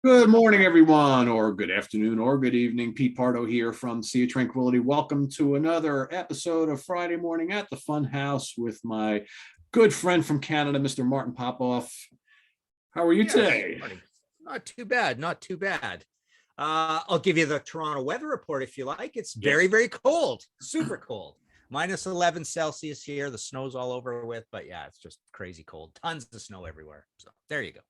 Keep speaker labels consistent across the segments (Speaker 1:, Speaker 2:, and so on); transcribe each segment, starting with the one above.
Speaker 1: Good morning, everyone, or good afternoon, or good evening. Pete Pardo here from Sea of Tranquility. Welcome to another episode of Friday Morning at the Fun House with my good friend from Canada, Mr. Martin Popoff. How are you today?
Speaker 2: Morning. Not too bad. Not too bad. I'll give you the Toronto weather report if you like. It's very, very cold, super cold. Minus 11 Celsius here. The snow's all over with, but yeah, it's just crazy cold. Tons of snow everywhere. So there you go.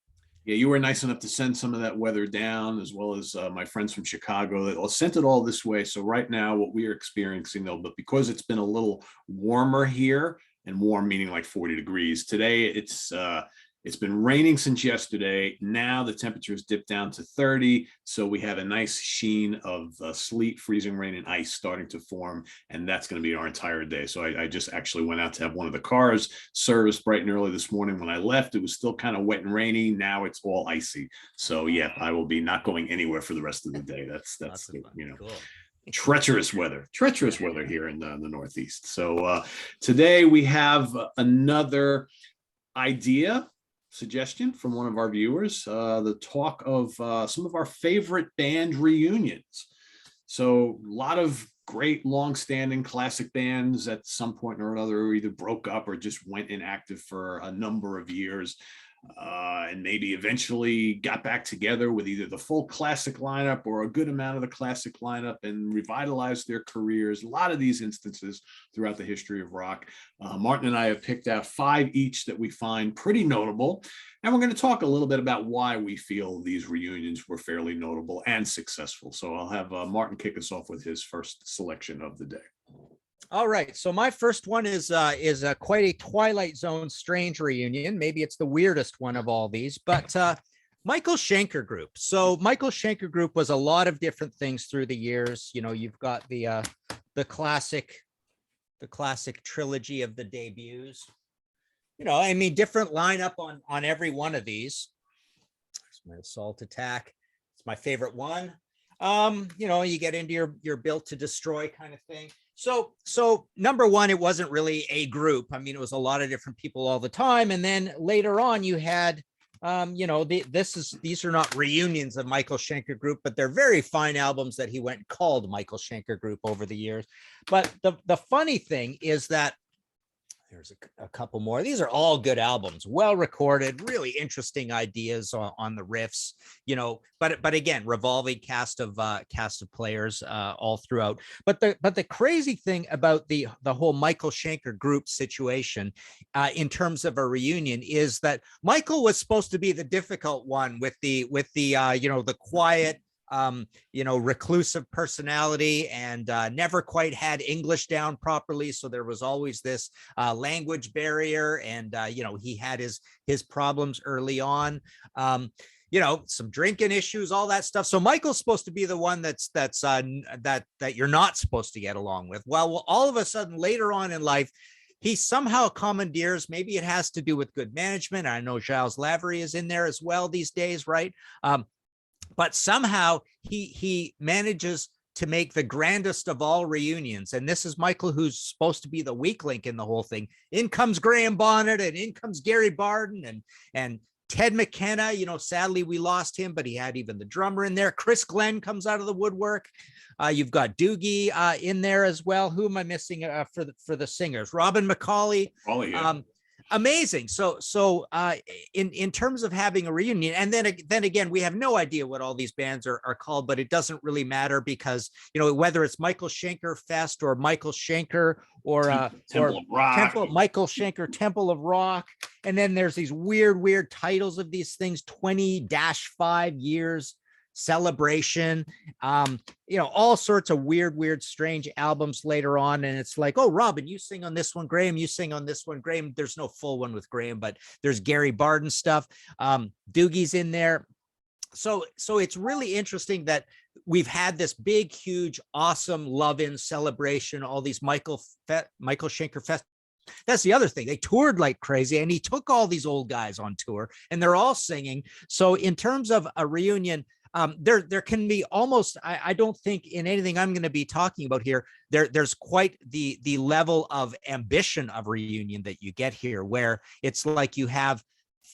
Speaker 1: Yeah, you were nice enough to send some of that weather down, as well as my friends from Chicago that sent it all this way. So right now, what we are experiencing, though, but because it's been a little warmer here, and warm meaning like 40 degrees today, it's been raining since yesterday. Now the temperatures dipped down to 30, so we have a nice sheen of sleet, freezing rain, and ice starting to form, and that's going to be our entire day. So I just actually went out to have one of the cars serviced bright and early this morning. When I left, it was still kind of wet and rainy. Now it's all icy. So yeah, I will be not going anywhere for the rest of the day. That's cool. Treacherous weather here in the Northeast. So today we have another suggestion from one of our viewers, the talk of some of our favorite band reunions. So a lot of great long-standing classic bands at some point or another either broke up or just went inactive for a number of years, and maybe eventually got back together with either the full classic lineup or a good amount of the classic lineup and revitalized their careers. A lot of these instances throughout the history of rock. Martin and I have picked out 5 each that we find pretty notable, and we're going to talk a little bit about why we feel these reunions were fairly notable and successful. So I'll have Martin kick us off with his first selection of the day.
Speaker 2: All right. So my first one is quite a Twilight Zone strange reunion. Maybe it's the weirdest one of all these, but Michael Shanker Group. So Michael Shanker Group was a lot of different things through the years. You know, you've got the classic trilogy of the debuts. You know, I mean, different lineup on every one of these. There's my Assault Attack. It's my favorite one. You know, you get into your built to destroy kind of thing. So number one, it wasn't really a group. I mean, it was a lot of different people all the time. And then later on you had, you know, these are not reunions of Michael Shanker Group, but they're very fine albums that he went and called Michael Shanker Group over the years. But the funny thing is that there's a couple more. These are all good albums, well recorded, really interesting ideas on the riffs, you know, but again, revolving cast of players all throughout. But the crazy thing about the whole Michael Shanker Group situation in terms of a reunion is that Michael was supposed to be the difficult one with the you know, the quiet, you know, reclusive personality, and never quite had English down properly. So there was always this language barrier, and you know, he had his problems early on. You know, some drinking issues, all that stuff. So Michael's supposed to be the one that you're not supposed to get along with. Well, all of a sudden later on in life, he somehow commandeers, maybe it has to do with good management. I know Giles Lavery is in there as well these days, right? But somehow he manages to make the grandest of all reunions. And this is Michael, who's supposed to be the weak link in the whole thing. In comes Graham Bonnet, and in comes Gary Barden, and Ted McKenna. You know, sadly we lost him, but he had even the drummer in there. Chris Glenn comes out of the woodwork. You've got Doogie in there as well. Who am I missing for the singers? Robin McCauley.
Speaker 1: Yeah.
Speaker 2: Amazing. So in terms of having a reunion, and then again, we have no idea what all these bands are called, but it doesn't really matter because, you know, whether it's Michael Shanker Fest or Michael Shanker or Michael Shanker Temple of Rock, and then there's these weird titles of these things, 20-5 years celebration, you know, all sorts of weird strange albums later on. And it's like, oh, Robin, you sing on this one, Graham, you sing on this one, Graham. There's no full one with Graham, but there's Gary Barden stuff. Doogie's in there. So it's really interesting that we've had this big, huge, awesome love-in celebration, all these Michael Shanker Fest. That's the other thing. They toured like crazy, and he took all these old guys on tour, and they're all singing. So in terms of a reunion, there can be almost, I don't think in anything I'm going to be talking about here, there's quite the level of ambition of reunion that you get here, where it's like you have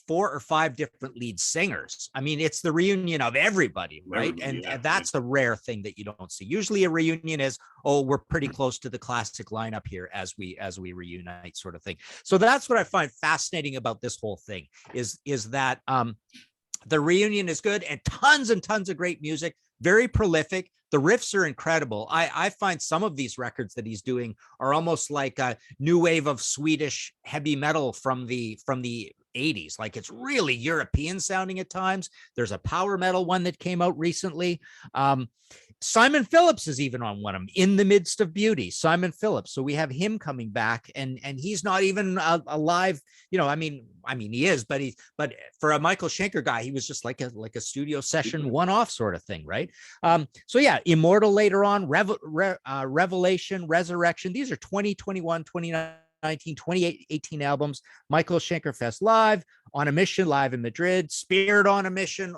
Speaker 2: 4 or 5 different lead singers. I mean, it's the reunion of everybody, right?
Speaker 1: Everybody,
Speaker 2: And that's a rare thing that you don't see. Usually a reunion is, oh, we're pretty close to the classic lineup here as we reunite, sort of thing. So that's what I find fascinating about this whole thing is that the reunion is good and tons of great music, very prolific. The riffs are incredible. I find some of these records that he's doing are almost like a new wave of Swedish heavy metal from the 80s. Like it's really European sounding at times. There's a power metal one that came out recently. Simon Phillips is even on one of them, In the Midst of Beauty, Simon Phillips. So we have him coming back, and he's not even a live, I mean he is, but for a Michael Schenker guy, he was just like a studio session one-off sort of thing, right? So yeah, Immortal later on, Revelation, Resurrection. These are 2021, 2019, 2018 albums. Michael Schenker Fest Live, On a Mission live in Madrid, Spirit on a Mission.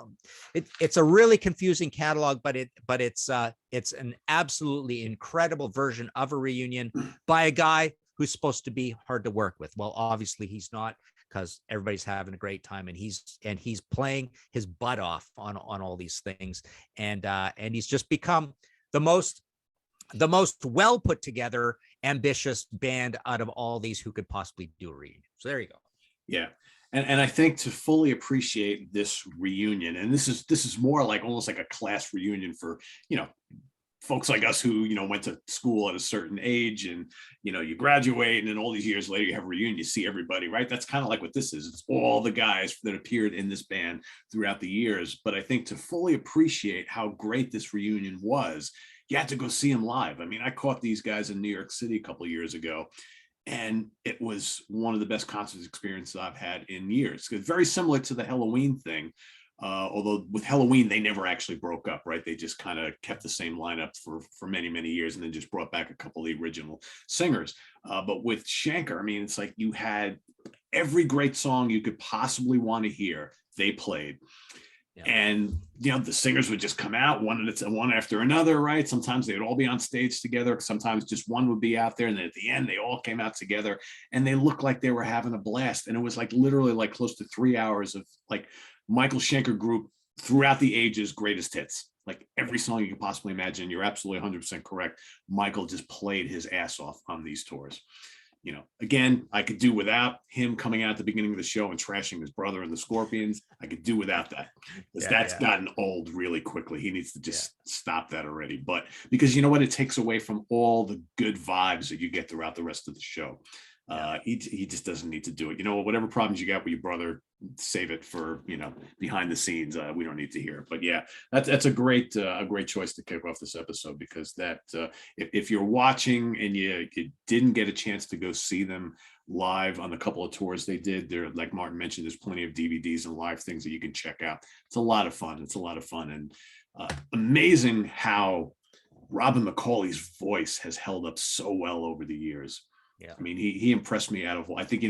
Speaker 2: It's a really confusing catalog, but it's an absolutely incredible version of a reunion by a guy who's supposed to be hard to work with. Well, obviously he's not, because everybody's having a great time, and he's playing his butt off on all these things, and he's just become the most well put together, ambitious band out of all these who could possibly do a reunion. So there you go.
Speaker 1: Yeah. And I think to fully appreciate this reunion, and this is more like almost like a class reunion for, folks like us who, went to school at a certain age, and, you graduate, and then all these years later you have a reunion, you see everybody, right? That's kind of like what this is. It's all the guys that appeared in this band throughout the years. But I think to fully appreciate how great this reunion was, you had to go see them live. I mean, I caught these guys in New York City a couple of years ago, and it was one of the best concert experiences I've had in years. It's very similar to the Halloween thing. Although with Halloween, they never actually broke up, right? They just kind of kept the same lineup for many, many years, and then just brought back a couple of the original singers. But with Shanker, I mean, it's like you had every great song you could possibly want to hear, they played. Yeah. And, the singers would just come out one after another, right? Sometimes they would all be on stage together. Sometimes just one would be out there. And then at the end, they all came out together, and they looked like they were having a blast. And it was like literally like close to 3 hours of like Michael Schenker Group throughout the ages, greatest hits. Like every song you could possibly imagine. You're absolutely 100% correct. Michael just played his ass off on these tours. Again, I could do without him coming out at the beginning of the show and trashing his brother and the Scorpions. I could do without that, because that's gotten old really quickly. He needs to just stop that already. But because you know what, it takes away from all the good vibes that you get throughout the rest of the show. He just doesn't need to do it. Whatever problems you got with your brother, save it for behind the scenes. We don't need to hear it. But yeah, that's a great choice to kick off this episode, because that if you're watching and you didn't get a chance to go see them live on the couple of tours they did, there, like Martin mentioned, there's plenty of DVDs and live things that you can check out. It's a lot of fun. And amazing how Robin McAuley's voice has held up so well over the years. Yeah. I mean, he impressed me I think,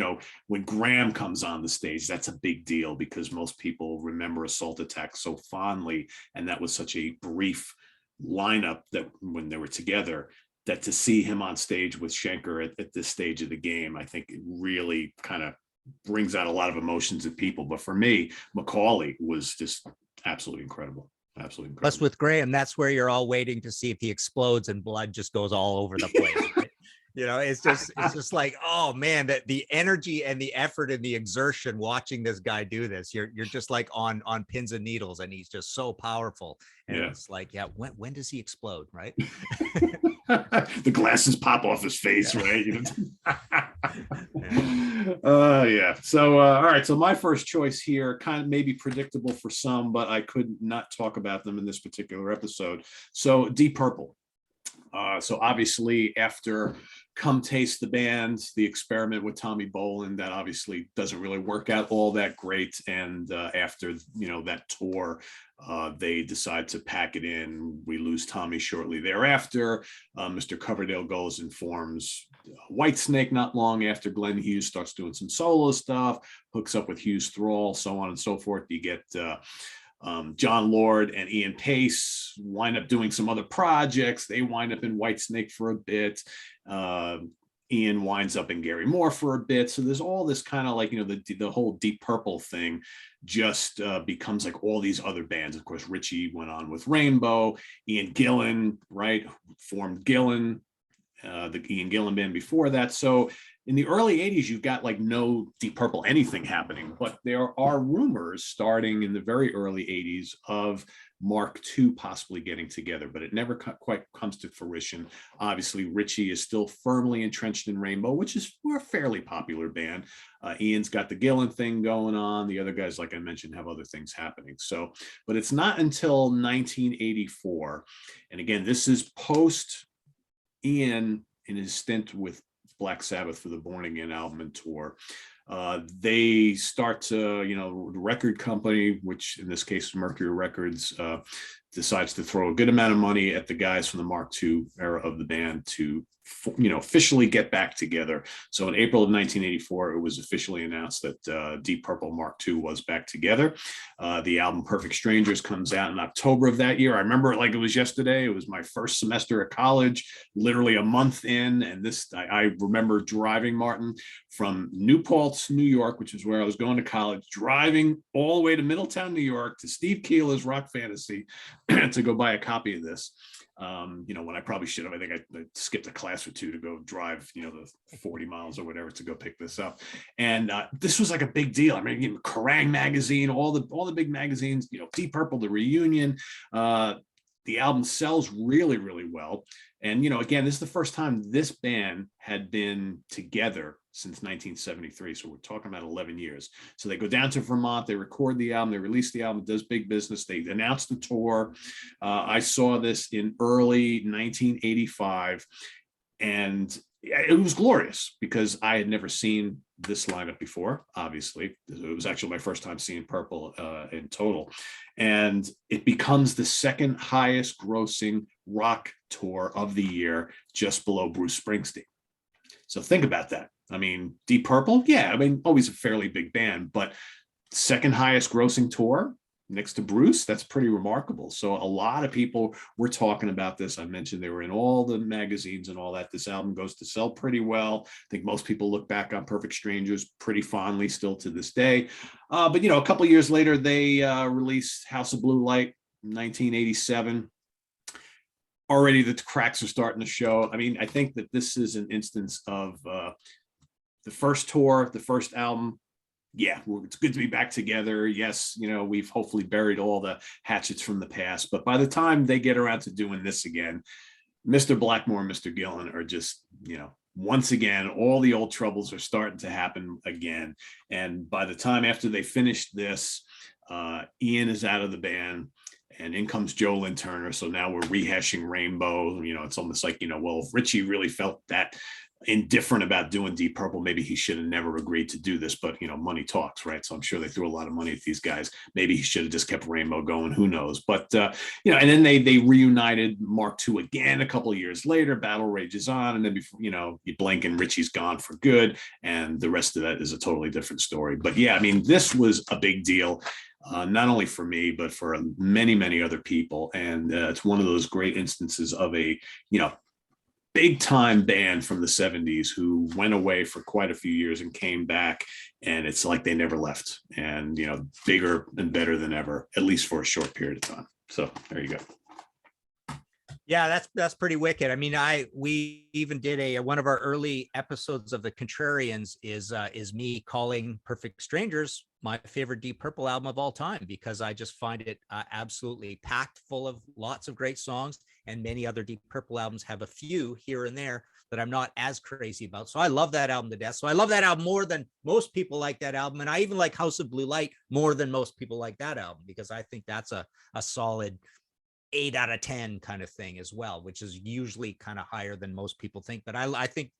Speaker 1: when Graham comes on the stage, that's a big deal, because most people remember Assault Attack so fondly. And that was such a brief lineup that when they were together, that to see him on stage with Schenker at this stage of the game, I think it really kind of brings out a lot of emotions in people. But for me, McAuley was just absolutely incredible. Absolutely incredible.
Speaker 2: Plus with Graham, that's where you're all waiting to see if he explodes and blood just goes all over the place. Right? It's just like, oh man, that the energy and the effort and the exertion watching this guy do this, you're just like on pins and needles, and he's just so powerful. And it's like, when does he explode, right?
Speaker 1: The glasses pop off his face, right? So all right, so my first choice here, kind of maybe predictable for some, but I could not talk about them in this particular episode. So Deep Purple. So obviously after Come Taste the Band, the experiment with Tommy Bolin, that obviously doesn't really work out all that great. And after, that tour, they decide to pack it in. We lose Tommy shortly thereafter. Mr. Coverdale goes and forms Whitesnake not long after. Glenn Hughes starts doing some solo stuff, hooks up with Hughes Thrall, so on and so forth. You get John Lord and Ian Pace wind up doing some other projects. They wind up in Whitesnake for a bit. Ian winds up in Gary Moore for a bit. So there's all this kind of like, the whole Deep Purple thing just becomes like all these other bands. Of course, Richie went on with Rainbow, Ian Gillan, right, formed Gillan, the Ian Gillan band before that. So in the early 80s, you've got like no Deep Purple anything happening, but there are rumors starting in the very early 80s of Mark II possibly getting together, but it never quite comes to fruition. Obviously, Richie is still firmly entrenched in Rainbow, which is a fairly popular band. Ian's got the Gillan thing going on. The other guys, like I mentioned, have other things happening. So, but it's not until 1984. And again, this is post Ian in his stint with Black Sabbath for the Born Again album and tour. They start to, the record company, which in this case Mercury Records, decides to throw a good amount of money at the guys from the Mark II era of the band to officially get back together. So in April of 1984, it was officially announced that Deep Purple Mark II was back together. The album Perfect Strangers comes out in October of that year. I remember it like it was yesterday. It was my first semester at college, literally a month in. And I remember driving, Martin, from New Paltz, New York, which is where I was going to college, driving all the way to Middletown, New York, to Steve Keeler's Rock Fantasy to go buy a copy of this. When I probably should have. I think I skipped a class or two to go drive, the 40 miles or whatever to go pick this up. And this was like a big deal. I mean, Kerrang! Magazine, all the big magazines, Deep Purple, the reunion. The album sells really, really well. And, again, this is the first time this band had been together since 1973. So we're talking about 11 years. So they go down to Vermont, they record the album, they release the album, it does big business. They announced the tour. I saw this in early 1985. And it was glorious because I had never seen this lineup before. Obviously, it was actually my first time seeing Purple in total, and it becomes the second highest grossing rock tour of the year, just below Bruce Springsteen. So think about that. I mean, Deep Purple, always a fairly big band, but second highest grossing tour next to Bruce, that's pretty remarkable. So a lot of people were talking about this. I mentioned they were in all the magazines and all that. This album goes to sell pretty well. I think most people look back on Perfect Strangers pretty fondly still to this day. But a couple of years later, they released House of Blue Light, 1987. Already the cracks are starting to show. I mean, I think that this is an instance of the first tour, the first album. Yeah, it's good to be back together. Yes, we've hopefully buried all the hatchets from the past, but by the time they get around to doing this again, Mr. Blackmore and Mr. Gillan are just, once again, all the old troubles are starting to happen again. And by the time after they finish this, Ian is out of the band. And in comes Joe Lynn Turner. So now we're rehashing Rainbow. It's almost like, well, if Richie really felt that indifferent about doing Deep Purple, maybe he should have never agreed to do this, but money talks, right? So I'm sure they threw a lot of money at these guys. Maybe he should have just kept Rainbow going, who knows? But and then they reunited Mark II again a couple of years later. Battle rages on, and then before you blink and Richie's gone for good, and the rest of that is a totally different story. But yeah, I mean, this was a big deal. Not only for me, but for many, many other people. And it's one of those great instances of a, big time band from the 70s who went away for quite a few years and came back. And it's like they never left, and, bigger and better than ever, at least for a short period of time. So there you go.
Speaker 2: Yeah, that's pretty wicked. I mean, we even did one of our early episodes of the Contrarians is me calling Perfect Strangers my favorite Deep Purple album of all time, because I just find it absolutely packed full of lots of great songs, and many other Deep Purple albums have a few here and there that I'm not as crazy about. So I love that album to death. So I love that album more than most people like that album. And I even like House of Blue Light more than most people like that album, because I think that's a solid 8 out of 10 kind of thing as well, which is usually kind of higher than most people think. But I think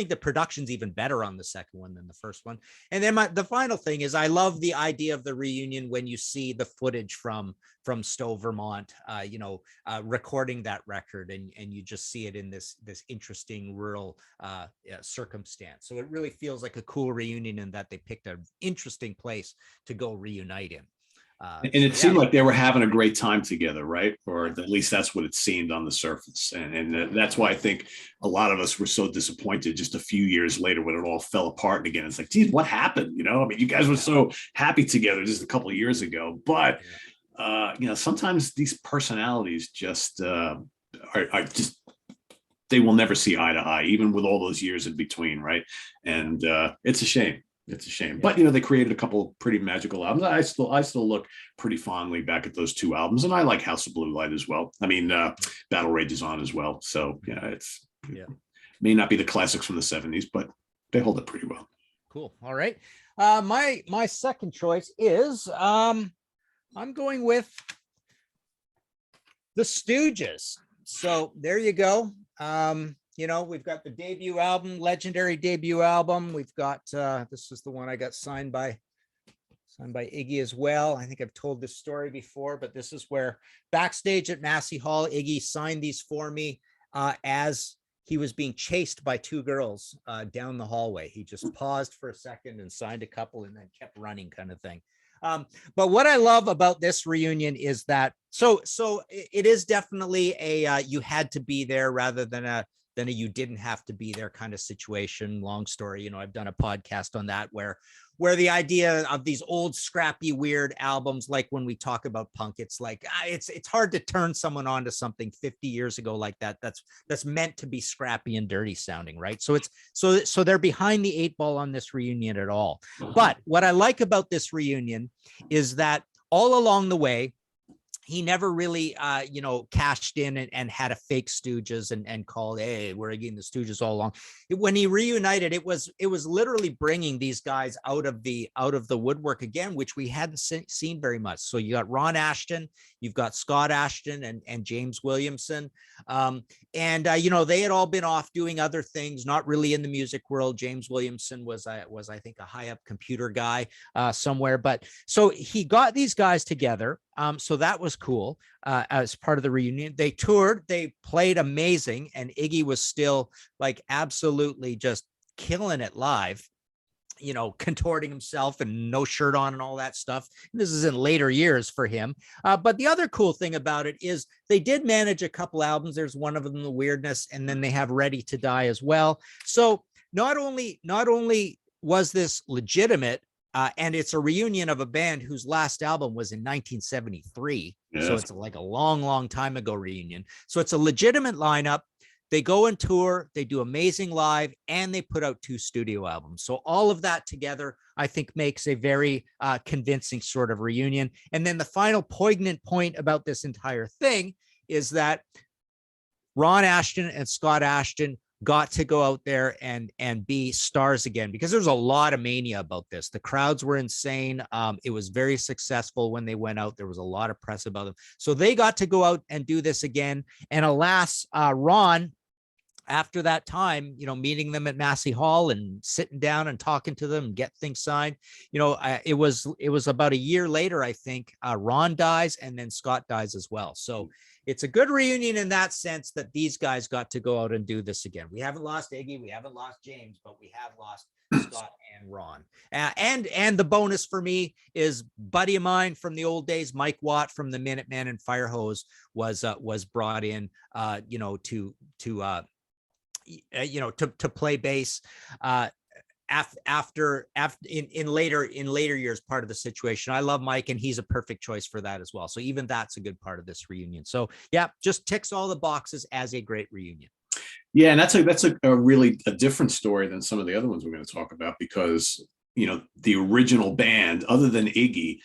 Speaker 2: the production's even better on the second one than the first one. And then the final thing is, I love the idea of the reunion when you see the footage from Stowe, Vermont, recording that record, and you just see it in this interesting rural circumstance. So it really feels like a cool reunion in that they picked an interesting place to go reunite in.
Speaker 1: And it
Speaker 2: So
Speaker 1: seemed
Speaker 2: yeah,
Speaker 1: like they were having a great time together, right? Or at least that's what it seemed on the surface. And that's why I think a lot of us were so disappointed just a few years later when it all fell apart again. It's like, geez, what happened? I mean, you guys were so happy together just a couple of years ago. But, sometimes these personalities just are just, they will never see eye to eye, even with all those years in between, right? And it's a shame. It's a shame, but they created a couple pretty magical albums. I still look pretty fondly back at those two albums, and I like House of Blue Light as well. I mean, Battle Rages On as well. So it may not be the classics from the '70s, but they hold up pretty well.
Speaker 2: Cool. All right. My second choice is I'm going with the Stooges. So there you go. We've got the debut album, legendary debut album. We've got this is the one I got signed by Iggy as well. I think I've told this story before, but this is where backstage at Massey Hall, Iggy signed these for me as he was being chased by two girls down the hallway. He just paused for a second and signed a couple and then kept running, kind of thing. But what I love about this reunion is that so it is definitely a you had to be there rather than a you didn't have to be there kind of situation. Long story, I've done a podcast on that where the idea of these old scrappy weird albums, like when we talk about punk, it's like it's hard to turn someone on to something 50 years ago like that that's meant to be scrappy and dirty sounding, right? So it's so they're behind the eight ball on this reunion at all. But what I like about this reunion is that all along the way, he never really, cashed in and had a fake Stooges and called, hey, we're again the Stooges all along. When he reunited, it was literally bringing these guys out of the woodwork again, which we hadn't seen very much. So you got Ron Ashton, you've got Scott Ashton and James Williamson. They had all been off doing other things, not really in the music world. James Williamson was I think a high up computer guy somewhere. But so he got these guys together. So that was cool as part of the reunion. They toured, they played amazing, and Iggy was still like absolutely just killing it live, contorting himself and no shirt on and all that stuff. This is in later years for him. But the other cool thing about it is they did manage a couple albums. There's one of them, The Weirdness, and then they have Ready to Die as well. So not only was this legitimate, and it's a reunion of a band whose last album was in 1973. Yes. So it's like a long, long time ago reunion. So it's a legitimate lineup. They go and tour, they do amazing live, and they put out 2 studio albums. So all of that together, I think, makes a very convincing sort of reunion. And then the final poignant point about this entire thing is that Ron Ashton and Scott Ashton got to go out there and be stars again, because there's a lot of mania about this. The crowds were insane. It was very successful when they went out. There was a lot of press about them. So they got to go out and do this again. And alas, Ron, after that time, meeting them at Massey Hall and sitting down and talking to them and get things signed, it was about a year later, I think, Ron dies and then Scott dies as well. So it's a good reunion in that sense that these guys got to go out and do this again. We haven't lost Iggy, we haven't lost James, but we have lost Scott and Ron. And the bonus for me is buddy of mine from the old days, Mike Watt from the Minutemen and Firehose was brought in, to play bass after in later years, part of the situation. I love Mike, and he's a perfect choice for that as well. So even that's a good part of this reunion. So yeah, just ticks all the boxes as a great reunion.
Speaker 1: Yeah, and that's a really a different story than some of the other ones we're going to talk about, because the original band, other than Iggy,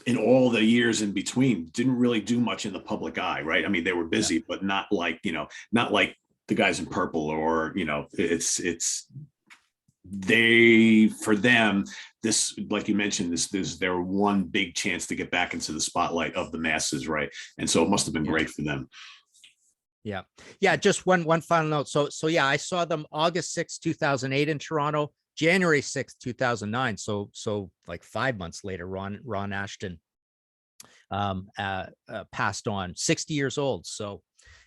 Speaker 1: in all the years in between, didn't really do much in the public eye, right? I mean, they were busy, but not like the guys in Purple, or it's they, for them, this, like you mentioned, this is their one big chance to get back into the spotlight of the masses, right? And so it must have been great for them.
Speaker 2: Yeah. Just one final note. So yeah, I saw them August 6th, 2008 in Toronto, January 6th, 2009. So like 5 months later, Ron Ashton passed on, 60 years old. So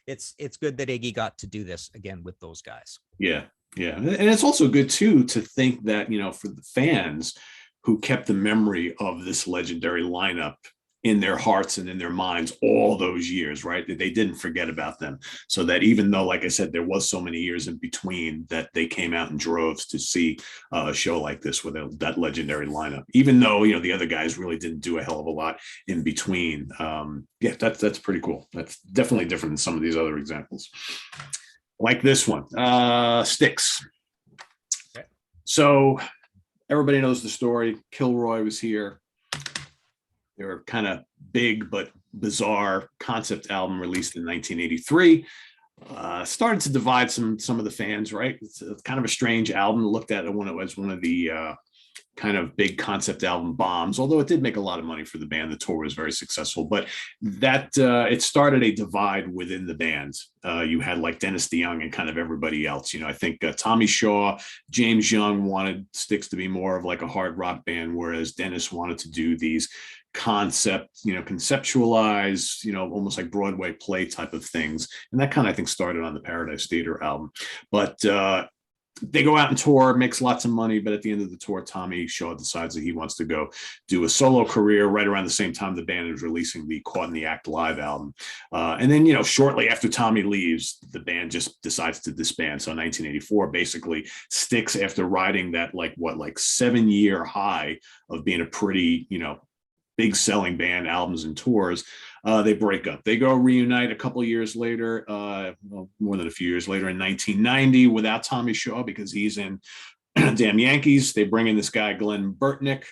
Speaker 2: it's good that Iggy got to do this again with those guys.
Speaker 1: Yeah. And it's also good too to think that, for the fans, who kept the memory of this legendary lineup in their hearts and in their minds all those years, right? They didn't forget about them. So that even though, like I said, there was so many years in between, that they came out in droves to see a show like this with that legendary lineup, even though, the other guys really didn't do a hell of a lot in between. Yeah, that's pretty cool. That's definitely different than some of these other examples. Like this one, Styx.
Speaker 2: Okay.
Speaker 1: So everybody knows the story. Kilroy was here. They were kind of big but bizarre concept album released in 1983. Started to divide some of the fans, right? It's kind of a strange album. Looked at it when it was one of the kind of big concept album bombs, although it did make a lot of money for the band. The tour was very successful, but that it started a divide within the band. You had like Dennis DeYoung and kind of everybody else. I think Tommy Shaw, James Young wanted Styx to be more of like a hard rock band, whereas Dennis wanted to do these conceptualize, almost like Broadway play type of things. And that kind of, I think, started on the Paradise Theater album. But they go out and tour, makes lots of money, but at the end of the tour, Tommy Shaw decides that he wants to go do a solo career right around the same time the band is releasing the Caught in the Act live album. And then, shortly after Tommy leaves, the band just decides to disband. So 1984 basically Styx, after riding that 7-year high of being a pretty, big selling band, albums and tours, they break up. They go reunite a couple of years later, more than a few years later, in 1990 without Tommy Shaw, because he's in Damn Yankees. They bring in this guy, Glenn Burtnick.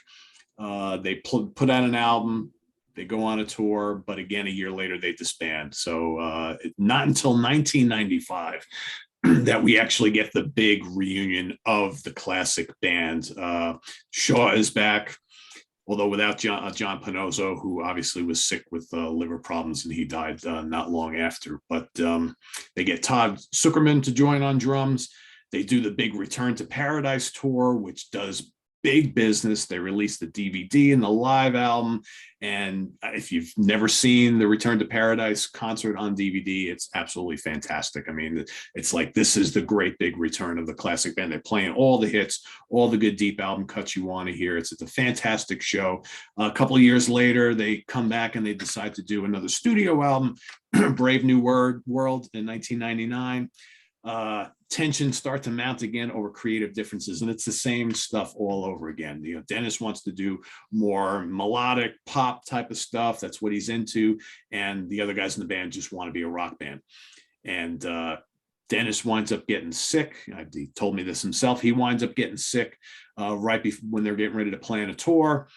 Speaker 1: They put out an album. They go on a tour, but again, a year later, they disband. So not until 1995 that we actually get the big reunion of the classic band. Shaw is back, although without John Panozzo, who obviously was sick with liver problems, and he died not long after. But they get Todd Zuckerman to join on drums. They do the big Return to Paradise tour, which does big business. They released the DVD and the live album. And if you've never seen the Return to Paradise concert on DVD, it's absolutely fantastic. I mean, it's like, this is the great big return of the classic band. They're playing all the hits, all the good deep album cuts you want to hear. It's a fantastic show. A couple of years later, they come back and they decide to do another studio album, Brave New World, in 1999. Tensions start to mount again over creative differences, and it's the same stuff all over again. Dennis wants to do more melodic pop type of stuff. That's what he's into. And the other guys in the band just want to be a rock band. And Dennis winds up getting sick. He told me this himself. He winds up getting sick right before, when they're getting ready to plan a tour.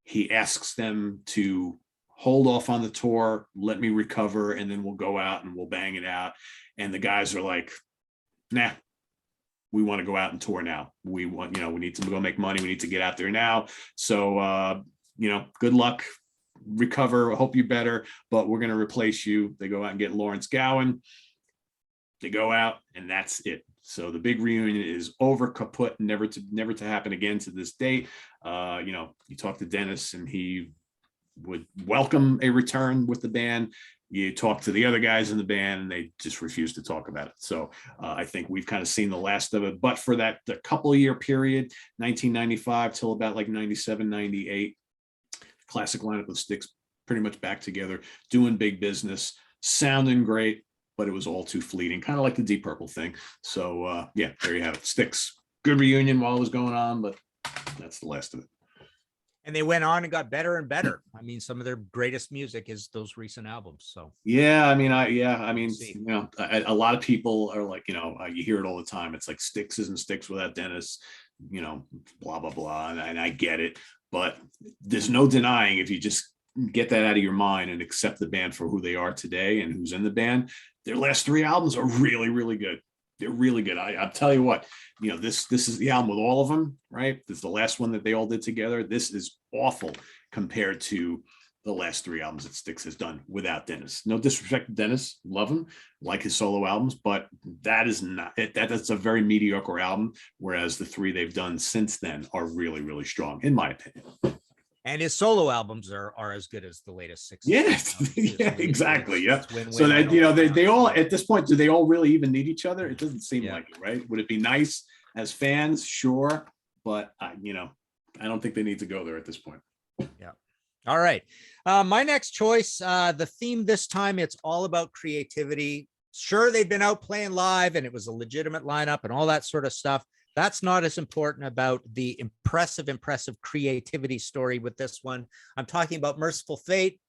Speaker 1: He asks them to hold off on the tour, let me recover, and then we'll go out and we'll bang it out. And the guys are like, nah, we want to go out and tour now. We want, we need to go make money. We need to get out there now. So, good luck, recover. I hope you're better, but we're going to replace you. They go out and get Lawrence Gowan. They go out, and that's it. So the big reunion is over, kaput, never to happen again to this date. You talk to Dennis, and he would welcome a return with the band. You talk to the other guys in the band, and they just refuse to talk about it. So I think we've kind of seen the last of it. But for the couple of year period, 1995 till about like 97, 98, classic lineup of Styx pretty much back together, doing big business, sounding great, but it was all too fleeting, kind of like the Deep Purple thing. So yeah, there you have it. Styx, good reunion while it was going on, but that's the last of it.
Speaker 2: And they went on and got better and better. I mean, some of their greatest music is those recent albums. So
Speaker 1: yeah, I mean, a lot of people are like, you hear it all the time. It's like Styx isn't Styx without Dennis, blah blah blah, and I get it, but there's no denying, if you just get that out of your mind and accept the band for who they are today and who's in the band, their last 3 albums are really, really good. They're really good. I'll tell you what, this is the album with all of them, right? This is the last one that they all did together. This is awful compared to the last 3 albums that Styx has done without Dennis. No disrespect to Dennis, love him, like his solo albums, but that is not it. That's a very mediocre album, whereas the 3 they've done since then are really, really strong, in my opinion.
Speaker 2: And his solo albums are as good as the latest 6.
Speaker 1: Yeah, yeah, exactly. Yeah. So that they all, at this point, do they all really even need each other? It doesn't seem like it, right? Would it be nice as fans? Sure, but I I don't think they need to go there at this point.
Speaker 2: Yeah. All right. My next choice, the theme this time, it's all about creativity. Sure, they've been out playing live and it was a legitimate lineup and all that sort of stuff. That's not as important about the impressive creativity story with this one. I'm talking about Merciful Fate.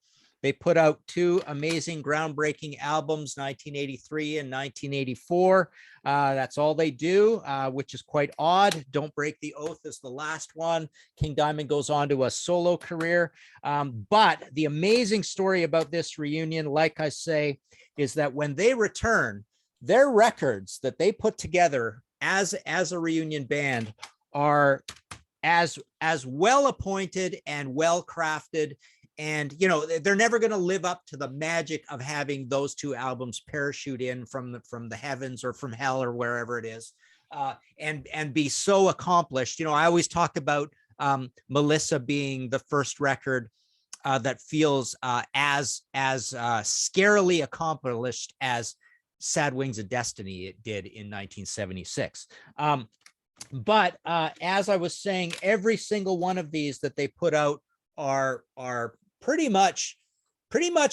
Speaker 2: They put out two amazing, groundbreaking albums, 1983 and 1984. That's all they do, which is quite odd. Don't Break the Oath is the last one. King Diamond goes on to a solo career. But the amazing story about this reunion, like I say, is that when they return, their records that they put together as a reunion band are as well appointed and well crafted. And, you know, they're never going to live up to the magic of having those two albums parachute in from the heavens or from hell or wherever it is, and be so accomplished. You know, I always talk about Melissa being the first record that feels as scarily accomplished as Sad Wings of Destiny it did in 1976. But as I was saying, every single one of these that they put out are pretty much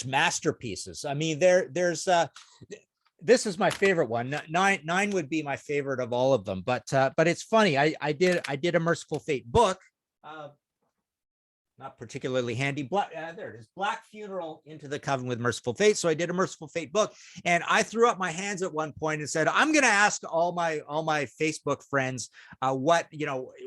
Speaker 2: masterpieces. I mean, there's this is my favorite one. Nine would be my favorite of all of them, but it's funny. I did a Merciful Fate book. Not particularly handy. There it is. Black Funeral Into the Coven with Merciful Fate. So I did a Merciful Fate book, and I threw up my hands at one point and said, I'm going to ask all my Facebook friends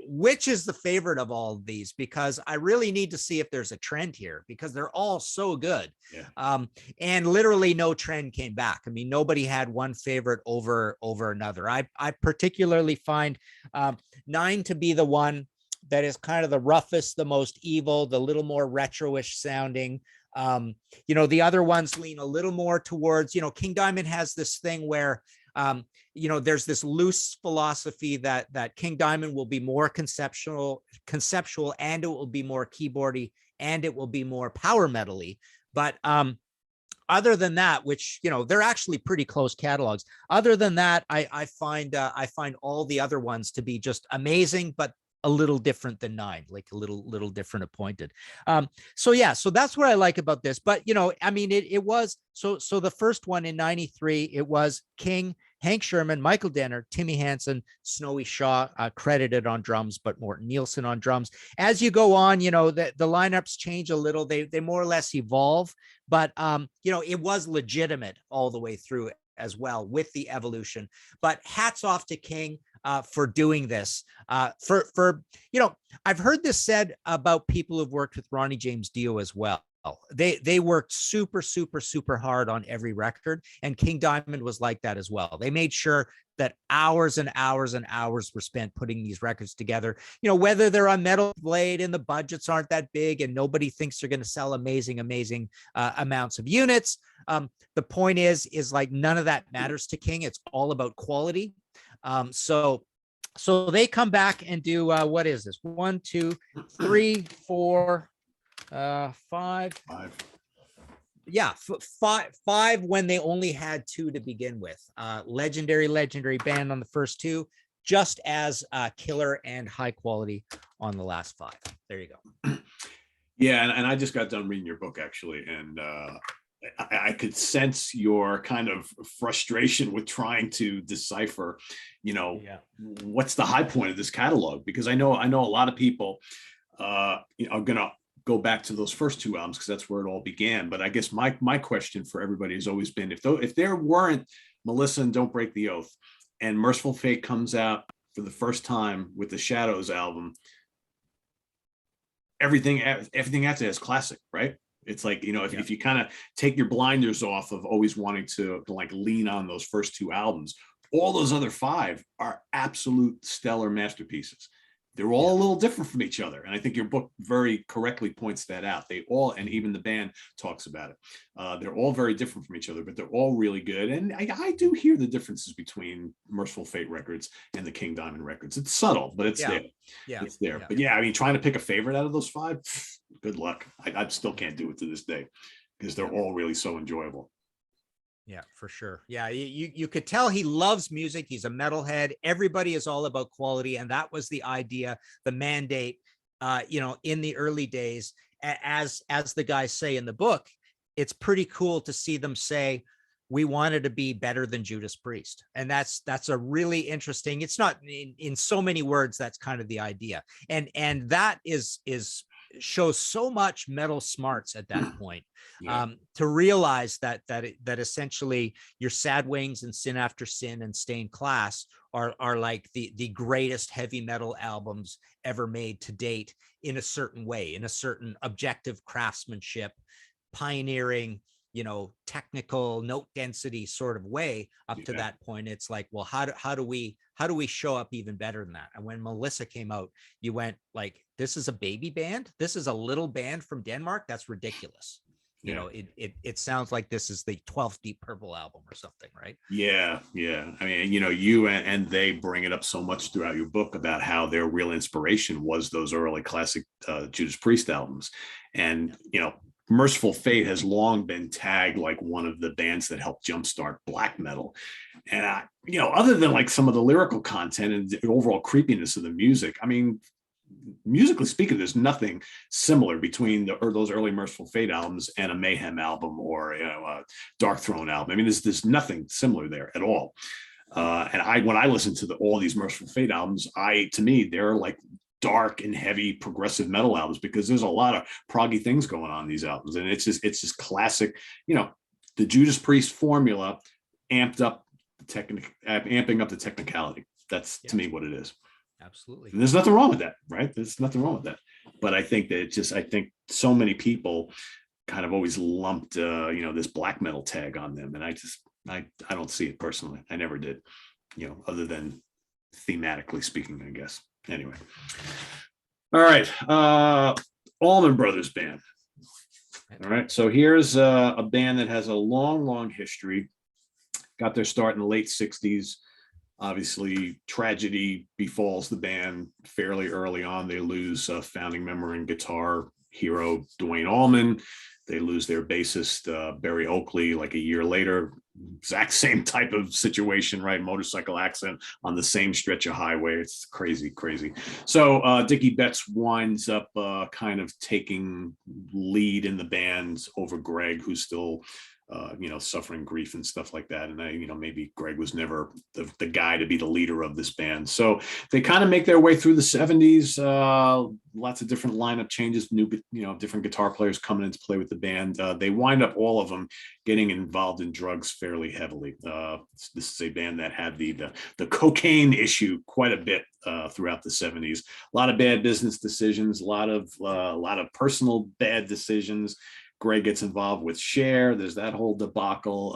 Speaker 2: which is the favorite of all of these, because I really need to see if there's a trend here, because they're all so good.
Speaker 1: Yeah.
Speaker 2: And literally no trend came back. I mean, nobody had one favorite over another. I particularly find 9 to be the one that is kind of the roughest, the most evil, the little more retro-ish sounding. The other ones lean a little more towards, King Diamond has this thing where, there's this loose philosophy that King Diamond will be more conceptual, and it will be more keyboardy, and it will be more power metal-y. But other than that, which, they're actually pretty close catalogs. Other than that, I find all the other ones to be just amazing, but a little different than 9, like a little different appointed. So that's what I like about this. But, it was, so the first one in 93, it was King, Hank Sherman, Michael Denner, Timmy Hansen, Snowy Shaw, credited on drums, but Morton Nielsen on drums. As you go on, the lineups change a little. They more or less evolve, but, it was legitimate all the way through as well with the evolution. But hats off to King for doing this. I've heard this said about people who've worked with Ronnie James Dio as well. They worked super hard on every record, and King Diamond was like that as well. They made sure that hours and hours and hours were spent putting these records together, whether they're on Metal Blade and the budgets aren't that big and nobody thinks they're going to sell amazing amounts of units. The point is like none of that matters to King. It's all about quality. So they come back and do what is this? 1, 2, 3, 4, 5. Yeah, five when they only had 2 to begin with. Legendary band on the first 2, just as killer and high quality on the last 5. There you go.
Speaker 1: Yeah, and I just got done reading your book actually, and I could sense your kind of frustration with trying to decipher, what's the high point of this catalog? Because I know a lot of people are gonna go back to those first 2 albums because that's where it all began. But I guess my question for everybody has always been, if there weren't Melissa and Don't Break the Oath, and Merciful Fate comes out for the first time with the Shadows album, everything after that is classic, right? It's like, if you kind of take your blinders off of always wanting to like lean on those first 2 albums, all those other 5 are absolute stellar masterpieces. They're all a little different from each other. And I think your book very correctly points that out. They all, and even the band talks about it. They're all very different from each other, but they're all really good. And I do hear the differences between Merciful Fate records and the King Diamond records. It's subtle, but it's there.
Speaker 2: Yeah.
Speaker 1: It's there. Yeah. But yeah, I mean, trying to pick a favorite out of those 5, good luck. I still can't do it to this day because they're all really so enjoyable.
Speaker 2: Yeah, for sure. Yeah, you could tell he loves music. He's a metalhead. Everybody is all about quality, and that was the idea, the mandate in the early days, as the guys say in the book, it's pretty cool to see them say, we wanted to be better than Judas Priest. And that's a really interesting, it's not in so many words, that's kind of the idea. And that shows so much metal smarts at that point.
Speaker 1: Yeah.
Speaker 2: To realize that essentially your Sad Wings and Sin After Sin and Stained Class are like the greatest heavy metal albums ever made to date, in a certain way, in a certain objective craftsmanship, pioneering, technical note density sort of way. Up to that point, it's like, well, how do we show up even better than that? And when Melissa came out, you went like, this is a baby band, this is a little band from Denmark, that's ridiculous. It sounds like this is the 12th Deep Purple album or something, right?
Speaker 1: Yeah. I mean, you and they bring it up so much throughout your book about how their real inspiration was those early classic Judas Priest albums. And, Merciful Fate has long been tagged like one of the bands that helped jumpstart black metal. And, other than like some of the lyrical content and the overall creepiness of the music, I mean, musically speaking, there's nothing similar between those early Merciful Fate albums and a Mayhem album or a Dark Throne album. I mean, there's nothing similar there at all. And when I listen to all these Merciful Fate albums, to me, they're like dark and heavy progressive metal albums, because there's a lot of proggy things going on in these albums. And it's just classic, the Judas Priest formula amping up the technicality. That's to me what it is.
Speaker 2: Absolutely.
Speaker 1: And there's nothing wrong with that, right? There's nothing wrong with that. But I think that I think so many people kind of always lumped, this black metal tag on them. And I don't see it personally. I never did, other than thematically speaking, I guess. Anyway. All right. Allman Brothers Band. All right. So here's a band that has a long history. Got their start in the late 60s. Obviously, tragedy befalls the band fairly early on. They lose founding member and guitar hero Dwayne Allman. They lose their bassist Barry Oakley like a year later. Exact same type of situation, right? Motorcycle accident on the same stretch of highway. It's crazy. So Dickie Betts winds up kind of taking lead in the band over Greg, who's still suffering grief and stuff like that. And maybe Greg was never the guy to be the leader of this band. So they kind of make their way through the 70s. Lots of different lineup changes, different guitar players coming into play with the band. They wind up, all of them, getting involved in drugs fairly heavily. This is a band that had the cocaine issue quite a bit throughout the 70s. A lot of bad business decisions, a lot of personal bad decisions. Greg gets involved with Cher. There's that whole debacle.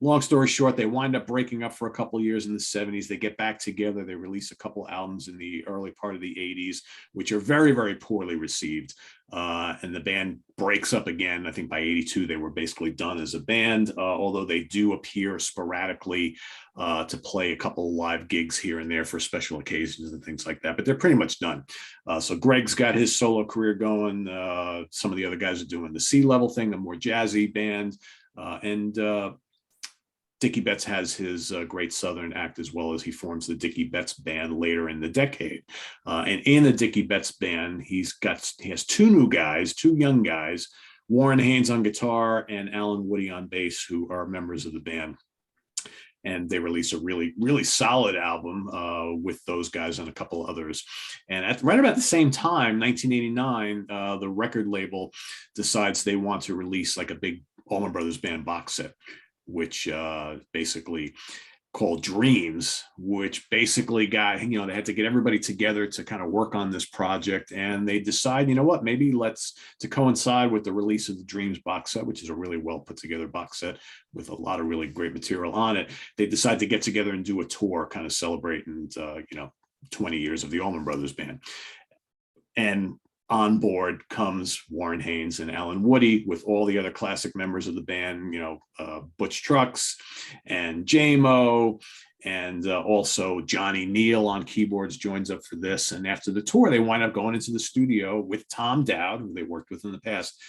Speaker 1: Long story short, they wind up breaking up for a couple of years in the 70s. They get back together. They release a couple albums in the early part of the 80s, which are very, very poorly received. And the band breaks up again. I think by 82, they were basically done as a band, although they do appear sporadically to play a couple live gigs here and there for special occasions and things like that. But they're pretty much done. So Greg's got his solo career going. Some of the other guys are doing the Sea Level thing, a more jazzy band. And Dickie Betts has his Great Southern act, as well as he forms the Dickie Betts Band later in the decade. And in the Dickie Betts Band, he has two young guys, Warren Haynes on guitar and Alan Woody on bass, who are members of the band. And they release a really, really solid album with those guys and a couple others. And right about the same time, 1989, the record label decides they want to release like a big Allman Brothers Band box set, which basically called Dreams, which basically got, they had to get everybody together to kind of work on this project. And they decide, maybe to coincide with the release of the Dreams box set, which is a really well put together box set with a lot of really great material on it. They decide to get together and do a tour, kind of celebrating, 20 years of the Allman Brothers Band. And on board comes Warren Haynes and Alan Woody with all the other classic members of the band, Butch Trucks and J-Mo, and also Johnny Neal on keyboards joins up for this. And after the tour, they wind up going into the studio with Tom Dowd, who they worked with in the past,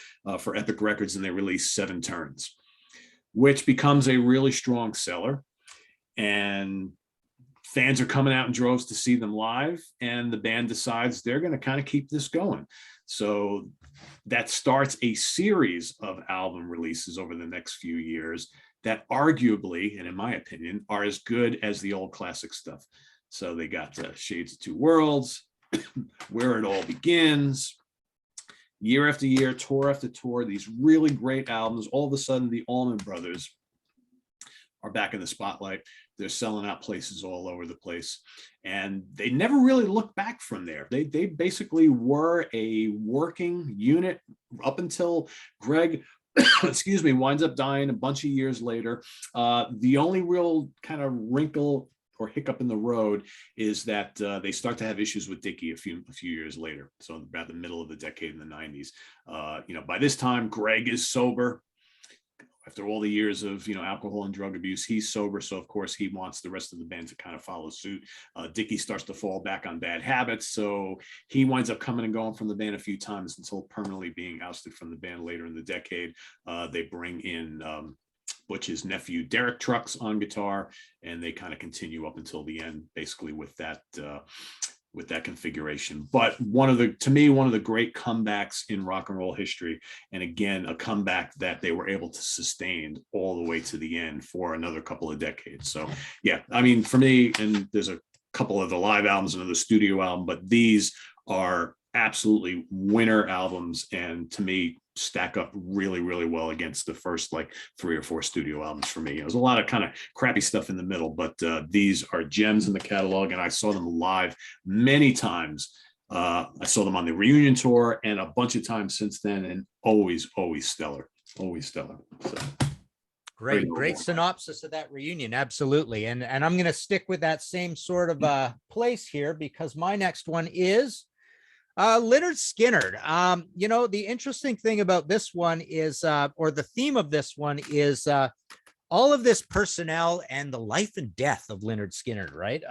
Speaker 1: for Epic Records, and they release 7 Turns, which becomes a really strong seller. And fans are coming out in droves to see them live, and the band decides they're going to kind of keep this going. So that starts a series of album releases over the next few years that arguably, and in my opinion, are as good as the old classic stuff. So they got Shades of Two Worlds, Where It All Begins, year after year, tour after tour, these really great albums. All of a sudden, the Allman Brothers are back in the spotlight. They're selling out places all over the place. And they never really looked back from there. They basically were a working unit up until Greg, excuse me, winds up dying a bunch of years later. The only real kind of wrinkle or hiccup in the road is that they start to have issues with Dickie a few years later. So about the middle of the decade in the 90s. By this time, Greg is sober. After all the years of alcohol and drug abuse, he's sober. So of course he wants the rest of the band to kind of follow suit. Dickie starts to fall back on bad habits. So he winds up coming and going from the band a few times until permanently being ousted from the band later in the decade. They bring in Butch's nephew, Derek Trucks, on guitar, and they kind of continue up until the end, basically with that configuration. But to me, one of the great comebacks in rock and roll history. And again, a comeback that they were able to sustain all the way to the end for another couple of decades. So yeah, I mean, for me, and there's a couple of the live albums, another studio album, but these are absolutely winner albums. And to me, stack up really, really well against the first like 3 or 4 studio albums for me. There's a lot of kind of crappy stuff in the middle, but these are gems in the catalog, and I saw them live many times. I saw them on the reunion tour and a bunch of times since then, and always stellar, always stellar. So
Speaker 2: great synopsis of that reunion. Absolutely. And I'm going to stick with that same sort of place here, because my next one is Leonard Skinner. The interesting thing about this one is, or the theme of this one is, all of this personnel and the life and death of Leonard Skinner, right?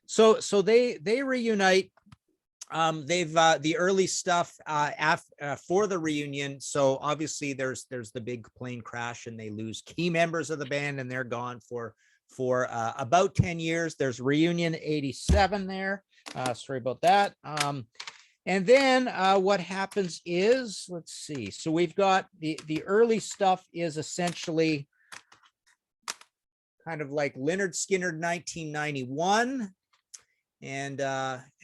Speaker 2: So they reunite. They've the early stuff for the reunion. So obviously there's the big plane crash, and they lose key members of the band, and they're gone for about 10 years. There's reunion 87 there. Sorry about that. And then what happens is, let's see. So we've got the early stuff is essentially kind of like Leonard Skinner 1991 and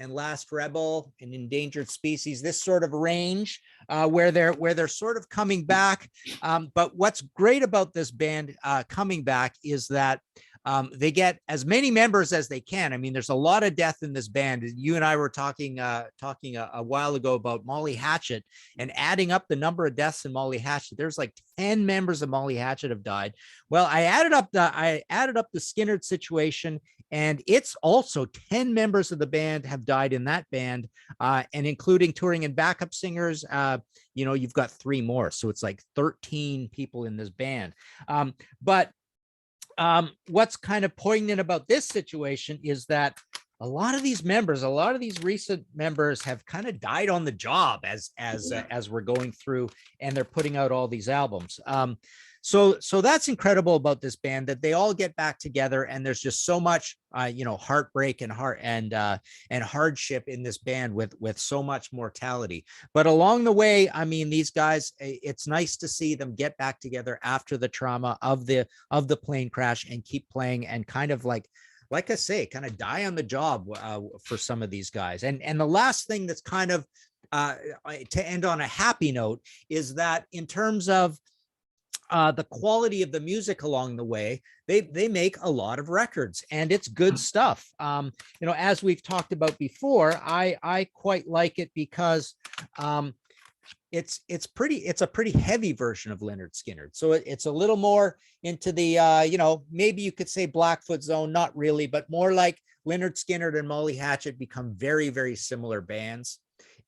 Speaker 2: Last Rebel and Endangered Species, this sort of range where they're sort of coming back. But what's great about this band coming back is that they get as many members as they can. I mean, there's a lot of death in this band. You and I were talking a while ago about Molly Hatchet, and adding up the number of deaths in Molly Hatchet. There's like 10 members of Molly Hatchet have died. Well, I added up the Skinner situation, and it's also 10 members of the band have died in that band, and including touring and backup singers. You've got 3 more, so it's like 13 people in this band. But what's kind of poignant about this situation is that a lot of these recent members have kind of died on the job as we're going through, and they're putting out all these albums. So that's incredible about this band, that they all get back together, and there's just so much, heartbreak and hardship in this band with so much mortality. But along the way, I mean, these guys, it's nice to see them get back together after the trauma of the plane crash and keep playing, and kind of like I say, kind of die on the job for some of these guys. And the last thing that's kind of to end on a happy note is that in terms of the quality of the music along the way, they make a lot of records, and it's good stuff. As we've talked about before, I quite like it because it's a pretty heavy version of Leonard Skinner. So it's a little more into the maybe you could say Blackfoot zone, not really, but more like Leonard Skinner and Molly Hatchet become very, very similar bands,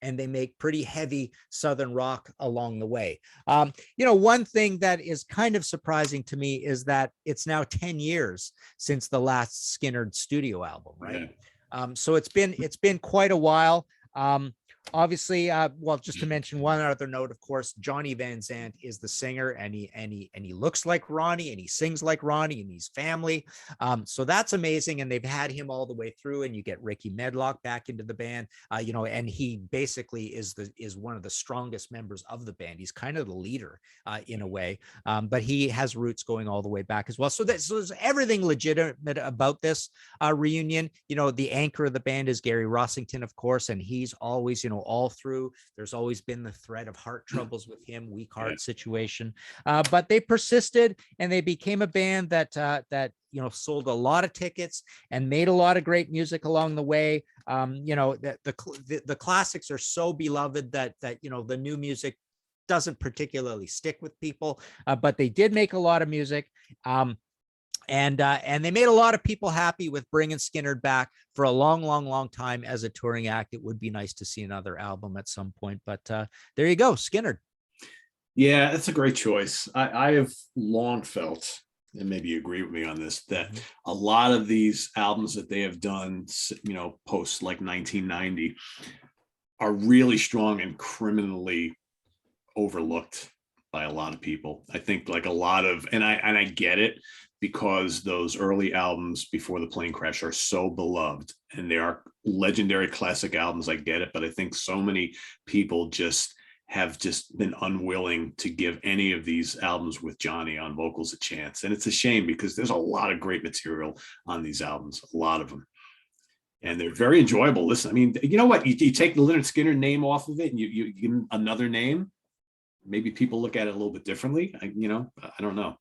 Speaker 2: and they make pretty heavy Southern rock along the way. One thing that is kind of surprising to me is that it's now 10 years since the last Skinner studio album, right? Yeah. So it's been quite a while. Obviously, well, just to mention one other note, of course, Johnny Van Zandt is the singer, and he looks like Ronnie, and he sings like Ronnie, and he's family. So that's amazing, and they've had him all the way through. And you get Ricky Medlock back into the band, and he basically is one of the strongest members of the band. He's kind of the leader in a way, but he has roots going all the way back as well. So there's everything legitimate about this reunion. The anchor of the band is Gary Rossington, of course, and he's always, all through. There's always been the threat of heart troubles with him, weak heart situation, but they persisted, and they became a band that sold a lot of tickets and made a lot of great music along the way. The classics are so beloved that the new music doesn't particularly stick with people, but they did make a lot of music. And they made a lot of people happy with bringing Skinner back for a long time as a touring act. It would be nice to see another album at some point, but there you go, Skinner.
Speaker 1: Yeah, that's a great choice. I have long felt, and maybe you agree with me on this, that a lot of these albums that they have done, post like 1990, are really strong and criminally overlooked by a lot of people. I think like a lot of, and I get it, because those early albums before the plane crash are so beloved and they are legendary classic albums. I get it, but I think so many people have been unwilling to give any of these albums with Johnny on vocals a chance. And it's a shame, because there's a lot of great material on these albums, a lot of them. And they're very enjoyable. Listen, I mean, you know what? You take the Leonard Skinner name off of it and you give them another name. Maybe people look at it a little bit differently. I don't know.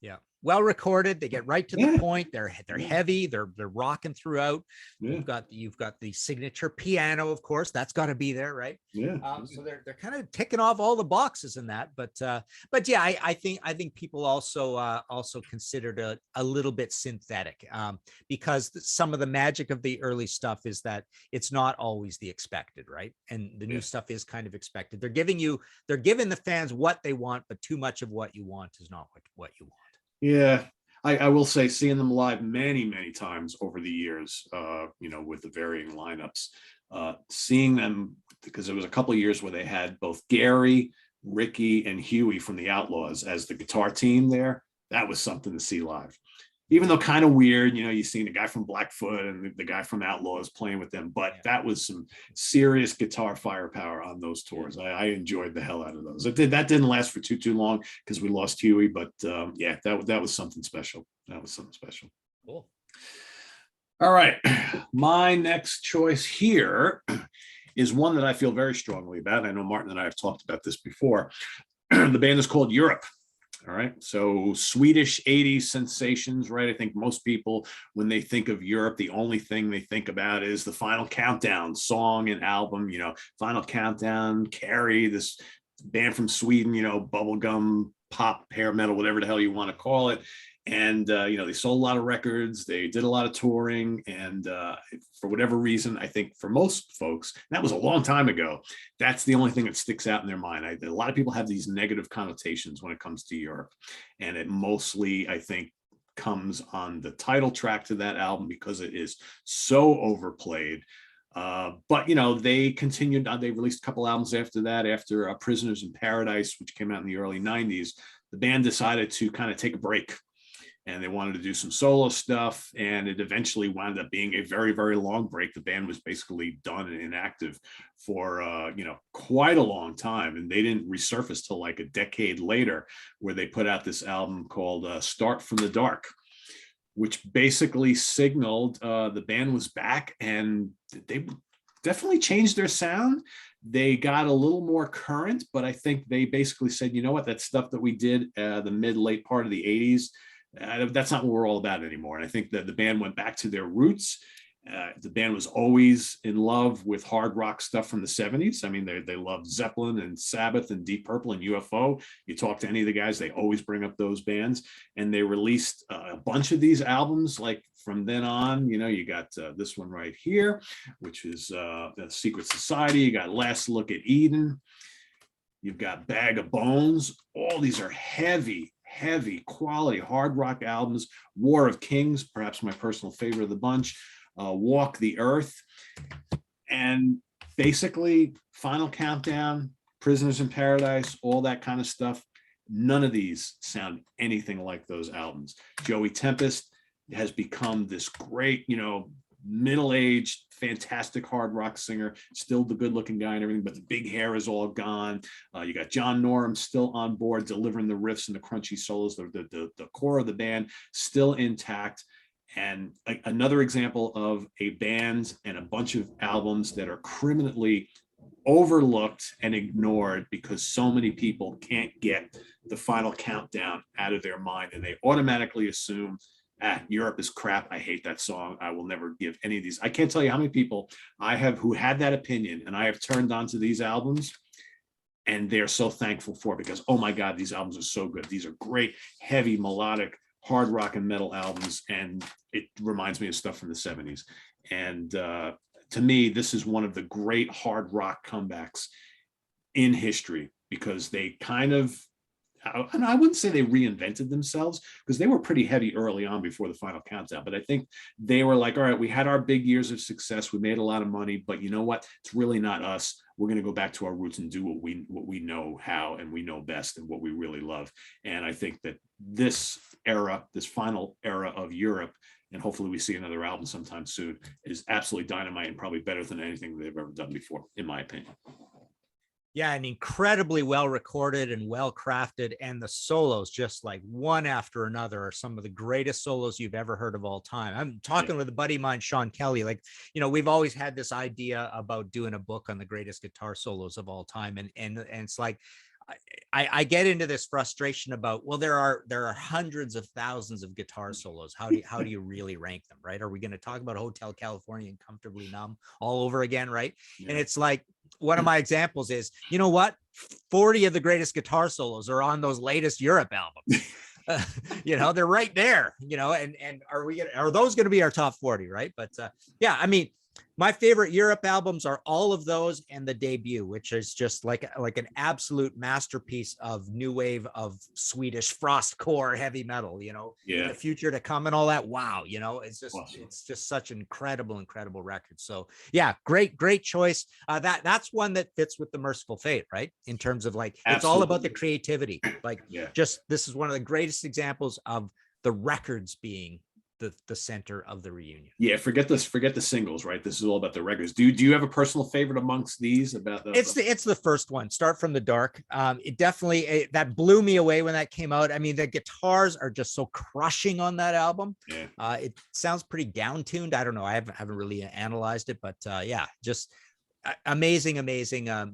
Speaker 2: Yeah. Well recorded. They get right to the point. They're heavy. They're rocking throughout. You've got the signature piano, of course. That's got to be there, right?
Speaker 1: Yeah.
Speaker 2: So they're kind of ticking off all the boxes in that. But yeah, I think people also considered a little bit synthetic, because some of the magic of the early stuff is that it's not always the expected, right? And the new stuff is kind of expected. They're giving the fans what they want, but too much of what you want is not what you want.
Speaker 1: Yeah, I will say, seeing them live many times over the years, with the varying lineups, seeing them, because there was a couple of years where they had both Gary, Ricky, and Huey from the Outlaws as the guitar team there. That was something to see live. Even though kind of weird, you seen the guy from Blackfoot and the guy from Outlaws playing with them, but that was some serious guitar firepower on those tours. I enjoyed the hell out of those. That didn't last for too long because we lost Huey, but that was something special. That was something special.
Speaker 2: Cool.
Speaker 1: All right, my next choice here is one that I feel very strongly about. I know Martin and I have talked about this before. The band is called Europe. All right. So Swedish 80s sensations, right? I think most people, when they think of Europe, the only thing they think about is the Final Countdown song and album, Final Countdown, Carrie, this band from Sweden, bubblegum, pop, hair metal, whatever the hell you want to call it. And, they sold a lot of records. They did a lot of touring. And for whatever reason, I think for most folks, that was a long time ago, that's the only thing that sticks out in their mind. A lot of people have these negative connotations when it comes to Europe. And it mostly, I think, comes on the title track to that album because it is so overplayed. But they continued. They released a couple albums after that. After Prisoners in Paradise, which came out in the early 90s, the band decided to kind of take a break. And they wanted to do some solo stuff, and it eventually wound up being a very, very long break. The band was basically done and inactive for quite a long time, and they didn't resurface till like a decade later, where they put out this album called "Start from the Dark," which basically signaled the band was back, and they definitely changed their sound. They got a little more current, but I think they basically said, you know what, that stuff that we did the late part of the 80s. That's not what we're all about anymore. And I think that the band went back to their roots. The band was always in love with hard rock stuff from the 70s. I mean, they loved Zeppelin and Sabbath and Deep Purple and UFO. You talk to any of the guys, they always bring up those bands. And they released a bunch of these albums. Like from then on, you got this one right here, which is the Secret Society. You got Last Look at Eden. You've got Bag of Bones. All these are heavy quality hard rock albums. War of Kings, perhaps my personal favorite of the bunch. Walk the Earth. And basically Final Countdown, Prisoners in Paradise, all that kind of stuff. None of these sound anything like those albums. Joey Tempest has become this great, middle-aged, fantastic hard rock singer, still the good-looking guy and everything, but the big hair is all gone. You got John Norum still on board, delivering the riffs and the crunchy solos. The core of the band still intact. And another example of a band and a bunch of albums that are criminally overlooked and ignored because so many people can't get the Final Countdown out of their mind, and they automatically assume, Europe is crap. I hate that song. I will never give any of these. I can't tell you how many people I have who had that opinion, and I have turned onto these albums, and they're so thankful for it because, oh my God, these albums are so good. These are great, heavy, melodic, hard rock and metal albums, and it reminds me of stuff from the 70s. And to me, this is one of the great hard rock comebacks in history because they kind of, and I wouldn't say they reinvented themselves because they were pretty heavy early on before the Final Countdown, but I think they were like, all right, we had our big years of success. We made a lot of money, but you know what? It's really not us. We're going to go back to our roots and do what we know how and we know best and what we really love. And I think that this era, this final era of Europe, and hopefully we see another album sometime soon, is absolutely dynamite and probably better than anything they've ever done before, in my opinion.
Speaker 2: Yeah, and incredibly well recorded and well crafted, and the solos, just like one after another, are some of the greatest solos you've ever heard of all time. I'm talking with a buddy of mine, Sean Kelly. Like, we've always had this idea about doing a book on the greatest guitar solos of all time, and it's like, I get into this frustration about, well, there are hundreds of thousands of guitar solos. How do you really rank them, right? Are we going to talk about Hotel California and Comfortably Numb all over again, right? Yeah. And it's like, one of my examples is, you know what? 40 of the greatest guitar solos are on those latest Europe albums. They're right there, and are those going to be our top 40, right? But yeah, I mean, my favorite Europe albums are all of those and the debut, which is just like an absolute masterpiece of new wave of Swedish frostcore heavy metal, the future to come and all that. Wow. It's just, awesome. It's just such an incredible record. So yeah, great choice. That's one that fits with the Merciful Fate, right? In terms of like, absolutely. It's all about the creativity. Like, this is one of the greatest examples of the records being the center of the reunion. Yeah,
Speaker 1: forget the singles, right? This is all about the records. Do you have a personal favorite amongst these?
Speaker 2: It's the first one, Start from the Dark. It definitely that blew me away when that came out. I mean, the guitars are just so crushing on that album. Yeah. It sounds pretty down tuned. I don't know. I haven't really analyzed it, but just amazing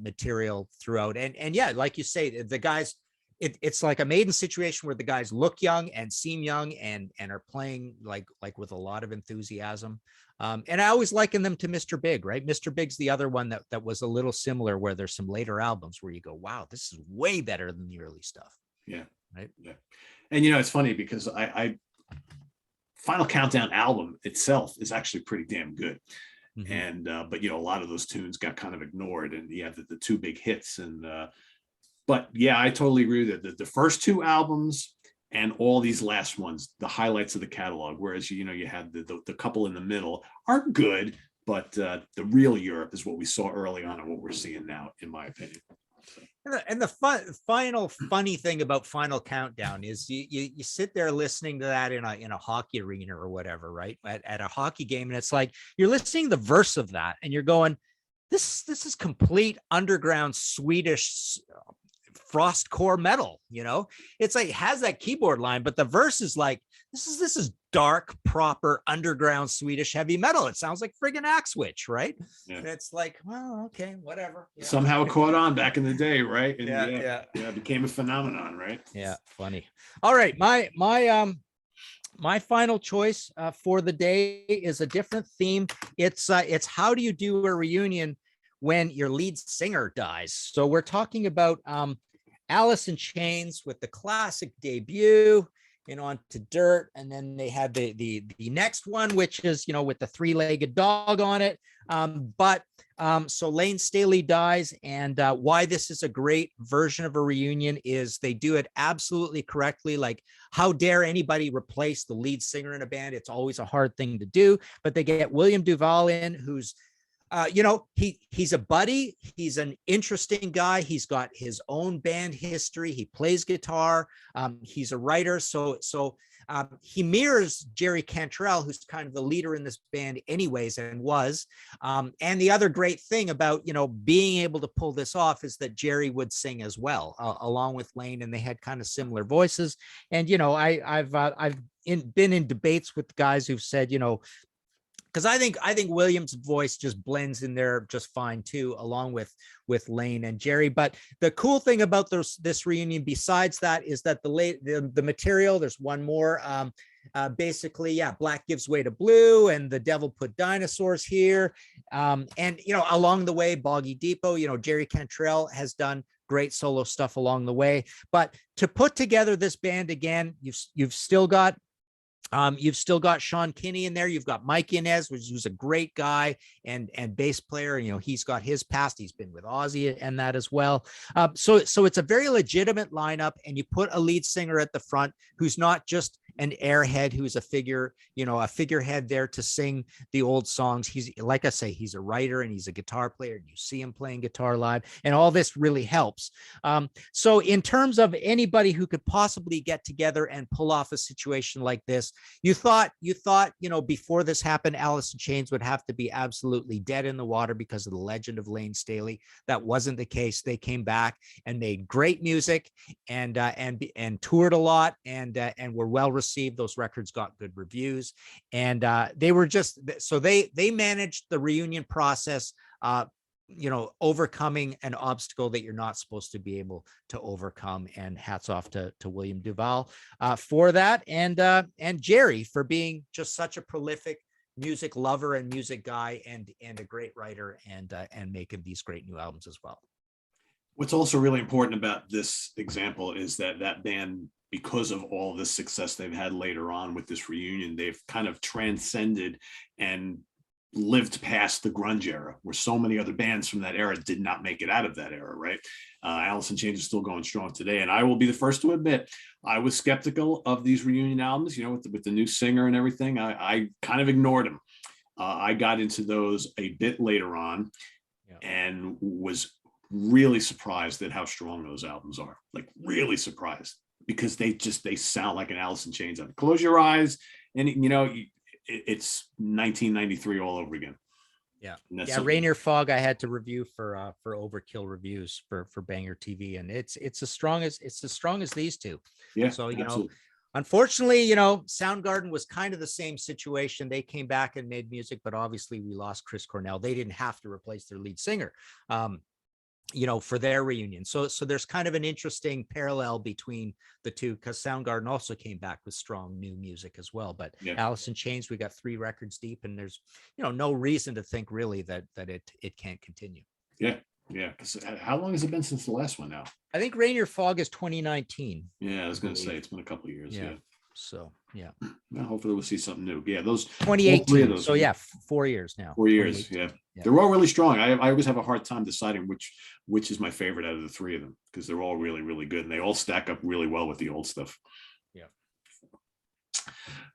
Speaker 2: material throughout. And yeah, like you say, the guys. It's like a Maiden situation where the guys look young and seem young and are playing like with a lot of enthusiasm. And I always liken them to Mr. Big, right? Mr. Big's the other one that was a little similar, where there's some later albums where you go, wow, this is way better than the early stuff.
Speaker 1: Yeah.
Speaker 2: Right.
Speaker 1: Yeah. And it's funny because I Final Countdown album itself is actually pretty damn good. Mm-hmm. And but a lot of those tunes got kind of ignored, and you have the two big hits. And but yeah, I totally agree that the first two albums and all these last ones, the highlights of the catalog, whereas you had the couple in the middle, are good, but the real Europe is what we saw early on and what we're seeing now, in my opinion.
Speaker 2: And the final funny thing about Final Countdown is you sit there listening to that in a hockey arena or whatever, right? At a hockey game, and it's like you're listening to the verse of that, and you're going, this is complete underground Swedish frostcore metal. It's like, it has that keyboard line, but the verse is like, this is dark, proper underground Swedish heavy metal. It sounds like friggin' Axe Witch, right? Yeah. And it's like, well, okay, whatever. Yeah.
Speaker 1: Somehow it caught on back in the day, right? And
Speaker 2: yeah,
Speaker 1: it became a phenomenon, right?
Speaker 2: Yeah, funny. All right, my final choice for the day is a different theme. It's how do you do a reunion when your lead singer dies? So we're talking about Allison Change with the classic debut, Onto Dirt, and then they had the next one, which is with the three-legged dog on it. So Lane Staley dies, and why this is a great version of a reunion is they do it absolutely correctly. Like, how dare anybody replace the lead singer in a band? It's always a hard thing to do, but they get William Duvall in, who's He's a buddy. He's an interesting guy. He's got his own band history. He plays guitar. He's a writer. So he mirrors Jerry Cantrell, who's kind of the leader in this band anyways, and was. And the other great thing about, being able to pull this off is that Jerry would sing as well, along with Lane, and they had kind of similar voices. And, I've been in debates with guys who've said, because I think Williams' voice just blends in there just fine too, along with Lane and Jerry. But the cool thing about this reunion, besides that, is that the material. There's one more. Basically, Black Gives Way to Blue and The Devil Put Dinosaurs here. And along the way, Boggy Depot. Jerry Cantrell has done great solo stuff along the way. But to put together this band again, you've still got Sean Kinney in there. You've got Mike Inez, who's a great guy and bass player. He's got his past. He's been with Ozzy and that as well. So it's a very legitimate lineup, and you put a lead singer at the front who's not just an airhead, who's a figurehead there to sing the old songs. He's, like I say, he's a writer and he's a guitar player, and you see him playing guitar live, and all this really helps. So in terms of anybody who could possibly get together and pull off a situation like this, you thought, before this happened, Allison Change would have to be absolutely dead in the water because of the legend of Lane Staley. That wasn't the case. They came back and made great music and toured a lot and were well received. Those records got good reviews, and they were just, so they managed the reunion process, overcoming an obstacle that you're not supposed to be able to overcome. And hats off to William Duvall for that, and Jerry for being just such a prolific music lover and music guy, and a great writer, and making these great new albums as well.
Speaker 1: What's also really important about this example is that band, because of all the success they've had later on with this reunion, they've kind of transcended and lived past the grunge era, where so many other bands from that era did not make it out of that era, right? Allison Change is still going strong today. And I will be the first to admit, I was skeptical of these reunion albums, with the new singer and everything. I kind of ignored them. I got into those a bit later on, and was really surprised at how strong those albums are. Like, really surprised, because they sound like an Allison Change album. Close your eyes and it's 1993 all over again.
Speaker 2: Yeah. Rainier Fog I had to review for Overkill Reviews for Banger TV, and it's as strong as these two.
Speaker 1: Yeah.
Speaker 2: So
Speaker 1: absolutely.
Speaker 2: Unfortunately, Soundgarden was kind of the same situation. They came back and made music, but obviously we lost Chris Cornell. They didn't have to replace their lead singer, for their reunion. So there's kind of an interesting parallel between the two, because Soundgarden also came back with strong new music as well. But Allison Change, we got 3 records deep, and there's, no reason to think really that it can't continue. Yeah.
Speaker 1: Yeah. Because how long has it been since the last one now?
Speaker 2: I think Rainier Fog is 2019.
Speaker 1: Yeah, I was going to say it's been a couple of years. Yeah.
Speaker 2: So
Speaker 1: well, hopefully we'll see something new. Yeah, those
Speaker 2: 2018. Those, so 4 years now.
Speaker 1: 4 years. Yeah. They're all really strong. I always have a hard time deciding which is my favorite out of the 3 of them, because they're all really, really good, and they all stack up really well with the old stuff.
Speaker 2: Yeah.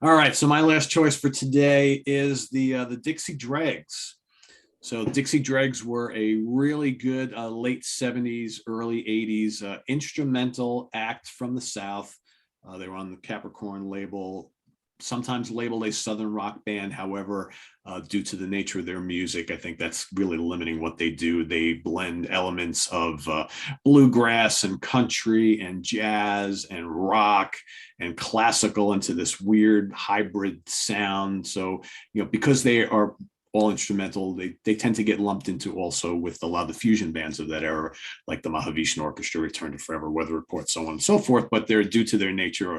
Speaker 1: All right. So my last choice for today is the Dixie Dregs. So Dixie Dregs were a really good late 70s, early 80s instrumental act from the South. They were on the Capricorn label, sometimes labeled a Southern rock band. However, due to the nature of their music, I think that's really limiting what they do. They blend elements of bluegrass and country and jazz and rock and classical into this weird hybrid sound. So, because they are all instrumental, they tend to get lumped into also with a lot of the fusion bands of that era, like the Mahavishnu Orchestra, Return to Forever, Weather Report, so on and so forth. But they're, due to their nature,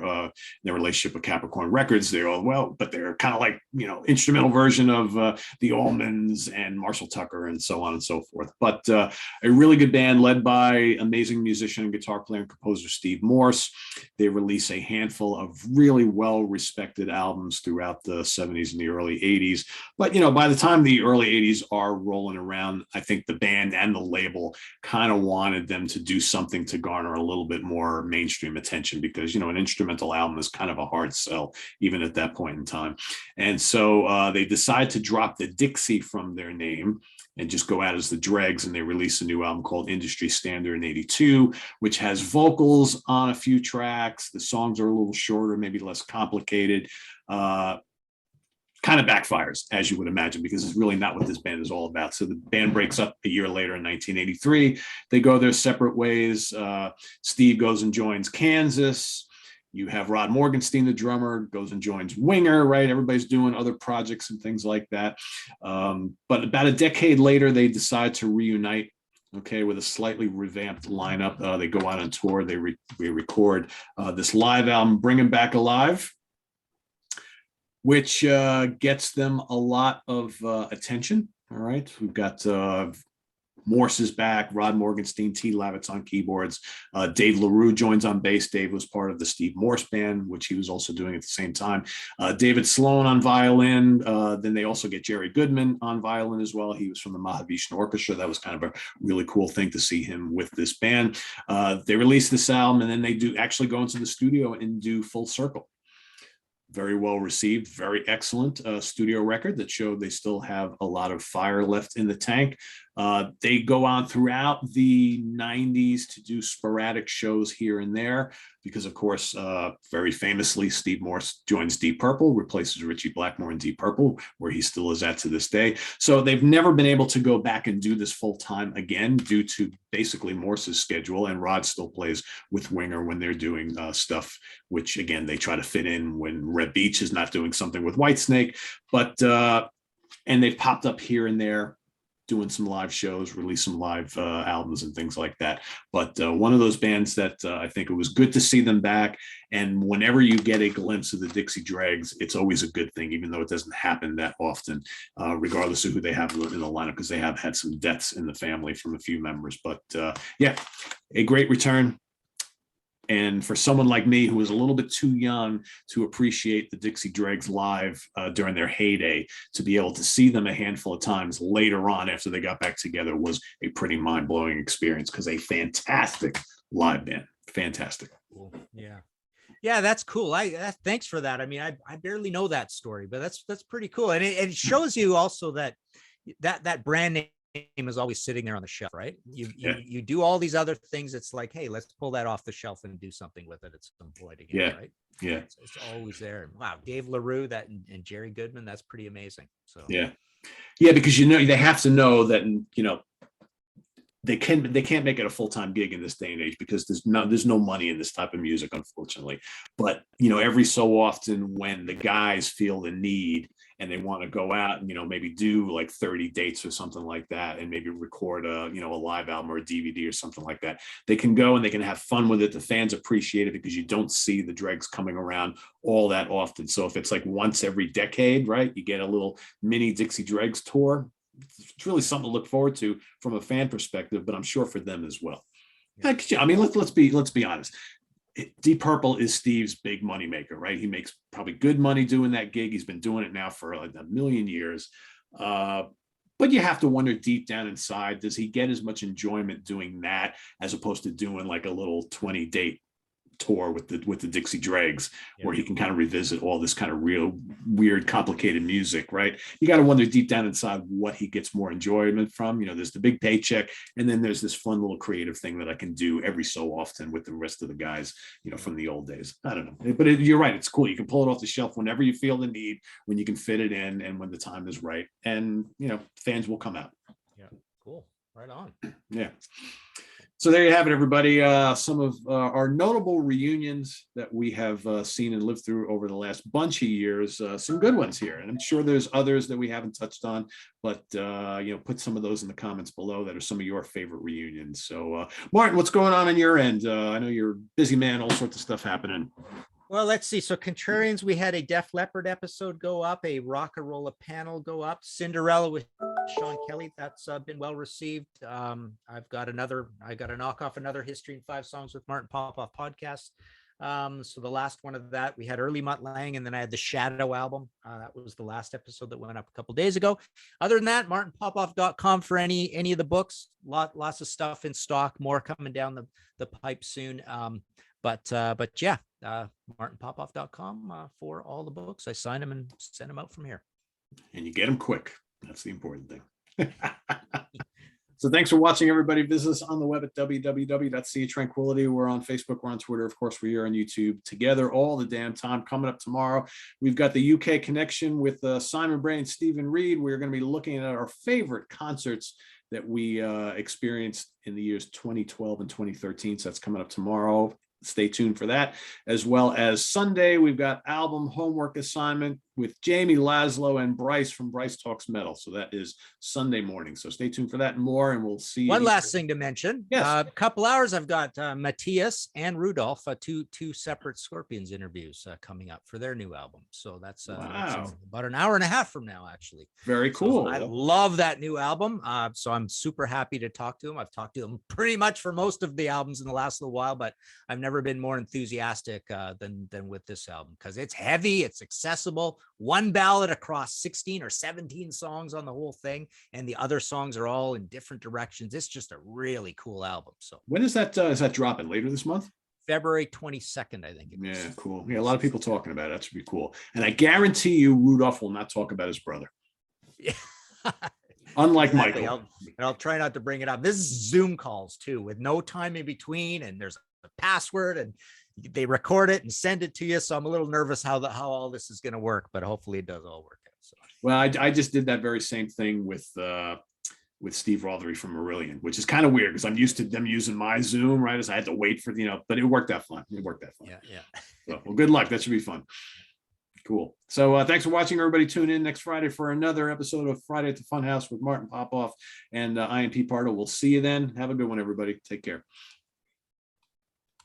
Speaker 1: their relationship with Capricorn Records, they're all, but they're kind of like, instrumental version of the Allmans and Marshall Tucker and so on and so forth. But a really good band led by amazing musician and guitar player and composer Steve Morse. They release a handful of really well-respected albums throughout the 70s and the early 80s. But, by the time the early 80s are rolling around, I think the band and the label kind of wanted them to do something to garner a little bit more mainstream attention, because, an instrumental album is kind of a hard sell, even at that point in time. And so they decide to drop the Dixie from their name and just go out as the Dregs, and they released a new album called Industry Standard in '82, which has vocals on a few tracks. The songs are a little shorter, maybe less complicated. Kind of backfires, as you would imagine, because it's really not what this band is all about. So the band breaks up a year later in 1983. They go their separate ways. Steve goes and joins Kansas. You have Rod Morgenstein, the drummer, goes and joins Winger, right? Everybody's doing other projects and things like that. But about a decade later, they decide to reunite, okay, with a slightly revamped lineup. They go out on tour. They record this live album, Bring 'Em Back Alive, which gets them a lot of attention, all right? We've got Morse is back, Rod Morgenstein, T. Lavitz on keyboards. Dave LaRue joins on bass. Dave was part of the Steve Morse band, which he was also doing at the same time. David Sloan on violin. Then they also get Jerry Goodman on violin as well. He was from the Mahavishnu Orchestra. That was kind of a really cool thing to see him with this band. They release this album, and then they do actually go into the studio and do Full Circle. Very well received, very excellent studio record that showed they still have a lot of fire left in the tank. They go on throughout the 90s to do sporadic shows here and there because, of course, very famously, Steve Morse joins Deep Purple, replaces Ritchie Blackmore in Deep Purple, where he still is at to this day. So they've never been able to go back and do this full time again due to basically Morse's schedule, and Rod still plays with Winger when they're doing stuff, which, again, they try to fit in when Red Beach is not doing something with Whitesnake. But, and they've popped up here and there, doing some live shows, release some live albums and things like that. But one of those bands that I think it was good to see them back. And whenever you get a glimpse of the Dixie Dregs, it's always a good thing, even though it doesn't happen that often, regardless of who they have in the lineup, because they have had some deaths in the family from a few members. But yeah, a great return. And for someone like me, who was a little bit too young to appreciate the Dixie Dregs live during their heyday, to be able to see them a handful of times later on after they got back together was a pretty mind-blowing experience, because a fantastic live band. Fantastic.
Speaker 2: Cool. Yeah. Yeah, that's cool. Thanks for that. I mean, I barely know that story, but that's pretty cool. And it shows you also that brand name is always sitting there on the shelf, right? You do all these other things. It's like, hey, let's pull that off the shelf and do something with it at some point again, right?
Speaker 1: Yeah.
Speaker 2: It's always there. Wow, Dave LaRue, and Jerry Goodman, that's pretty amazing. So
Speaker 1: yeah, because they have to know that they can't make it a full-time gig in this day and age, because there's no money in this type of music, unfortunately. But every so often, when the guys feel the need and they want to go out and maybe do like 30 dates or something like that, and maybe record a live album or a DVD or something like that, they can go and they can have fun with it. The fans appreciate it, because you don't see the Dregs coming around all that often. So if it's like once every decade, right, you get a little mini Dixie Dregs tour. It's really something to look forward to from a fan perspective, but I'm sure for them as well. I mean, let's be honest. Deep Purple is Steve's big money maker, right? He makes probably good money doing that gig. He's been doing it now for like a million years. But you have to wonder deep down inside, does he get as much enjoyment doing that as opposed to doing like a little 20-date tour with the Dixie Dregs, where he can kind of revisit all this kind of real weird, complicated music, right? You got to wonder deep down inside what he gets more enjoyment from. There's the big paycheck, and then there's this fun little creative thing that I can do every so often with the rest of the guys, from the old days. I don't know, but you're right. It's cool. You can pull it off the shelf whenever you feel the need, when you can fit it in, and when the time is right, and fans will come out.
Speaker 2: Yeah, cool. Right on.
Speaker 1: Yeah. So there you have it, everybody. Some of our notable reunions that we have seen and lived through over the last bunch of years. Some good ones here, and I'm sure there's others that we haven't touched on. But put some of those in the comments below that are some of your favorite reunions. So, Martin, what's going on your end? I know you're a busy man. All sorts of stuff happening.
Speaker 2: Well, let's see. So Contrarians, we had a Def Leppard episode go up, a Rock-a-Rolla panel go up, Cinderella with Sean Kelly. That's been well received. I got to knock off another History in 5 Songs with Martin Popoff podcast. So the last one of that, we had Early Mutt Lang, and then I had the Shadow album. That was the last episode that went up a couple days ago. Other than that, martinpopoff.com for any of the books. Lots of stuff in stock, more coming down the pipe soon. But yeah, martinpopoff.com for all the books. I sign them and send them out from here.
Speaker 1: And you get them quick. That's the important thing. So thanks for watching, everybody. Visit us on the web at www.seatranquility. We're on Facebook, we're on Twitter. Of course, we're here on YouTube together all the damn time. Coming up tomorrow, we've got the UK connection with Simon Bray and Stephen Reed. We're going to be looking at our favorite concerts that we experienced in the years 2012 and 2013. So that's coming up tomorrow. Stay tuned for that. As well as Sunday, we've got album homework assignment with Jamie Laszlo and Bryce from Bryce Talks Metal. So that is Sunday morning. So stay tuned for that and more, and we'll see you.
Speaker 2: One last thing to mention.
Speaker 1: Yes.
Speaker 2: A couple hours, I've got Matthias and Rudolph, two separate Scorpions interviews coming up for their new album. So that's
Speaker 1: Wow.
Speaker 2: about an hour and a half from now, actually.
Speaker 1: Very cool.
Speaker 2: So I love that new album. So I'm super happy to talk to him. I've talked to him pretty much for most of the albums in the last little while, but I've never been more enthusiastic than with this album, because it's heavy, it's accessible, one ballad across 16 or 17 songs on the whole thing, and the other songs are all in different directions. It's just a really cool album. So
Speaker 1: when is that dropping? Later this month?
Speaker 2: February 22nd, I think.
Speaker 1: Yeah, cool. Yeah, a lot of people talking about it. That should be cool. And I guarantee you, Rudolph will not talk about his brother.
Speaker 2: Yeah.
Speaker 1: Unlike
Speaker 2: Exactly.
Speaker 1: Michael.
Speaker 2: I'll try not to bring it up. This is Zoom calls too, with no time in between, and there's a password, and they record it and send it to you. So I'm a little nervous how all this is going to work, but hopefully it does all work out. So.
Speaker 1: Well, I just did that very same thing with Steve Rothery from Marillion, which is kind of weird because I'm used to them using my Zoom, right? As I had to wait for but it worked out fine.
Speaker 2: Yeah.
Speaker 1: So, well, good luck. That should be fun. Cool. So thanks for watching, everybody. Tune in next Friday for another episode of Friday at the Funhouse with Martin Popoff and I am Pete Pardo. We'll see you then. Have a good one, everybody. Take care.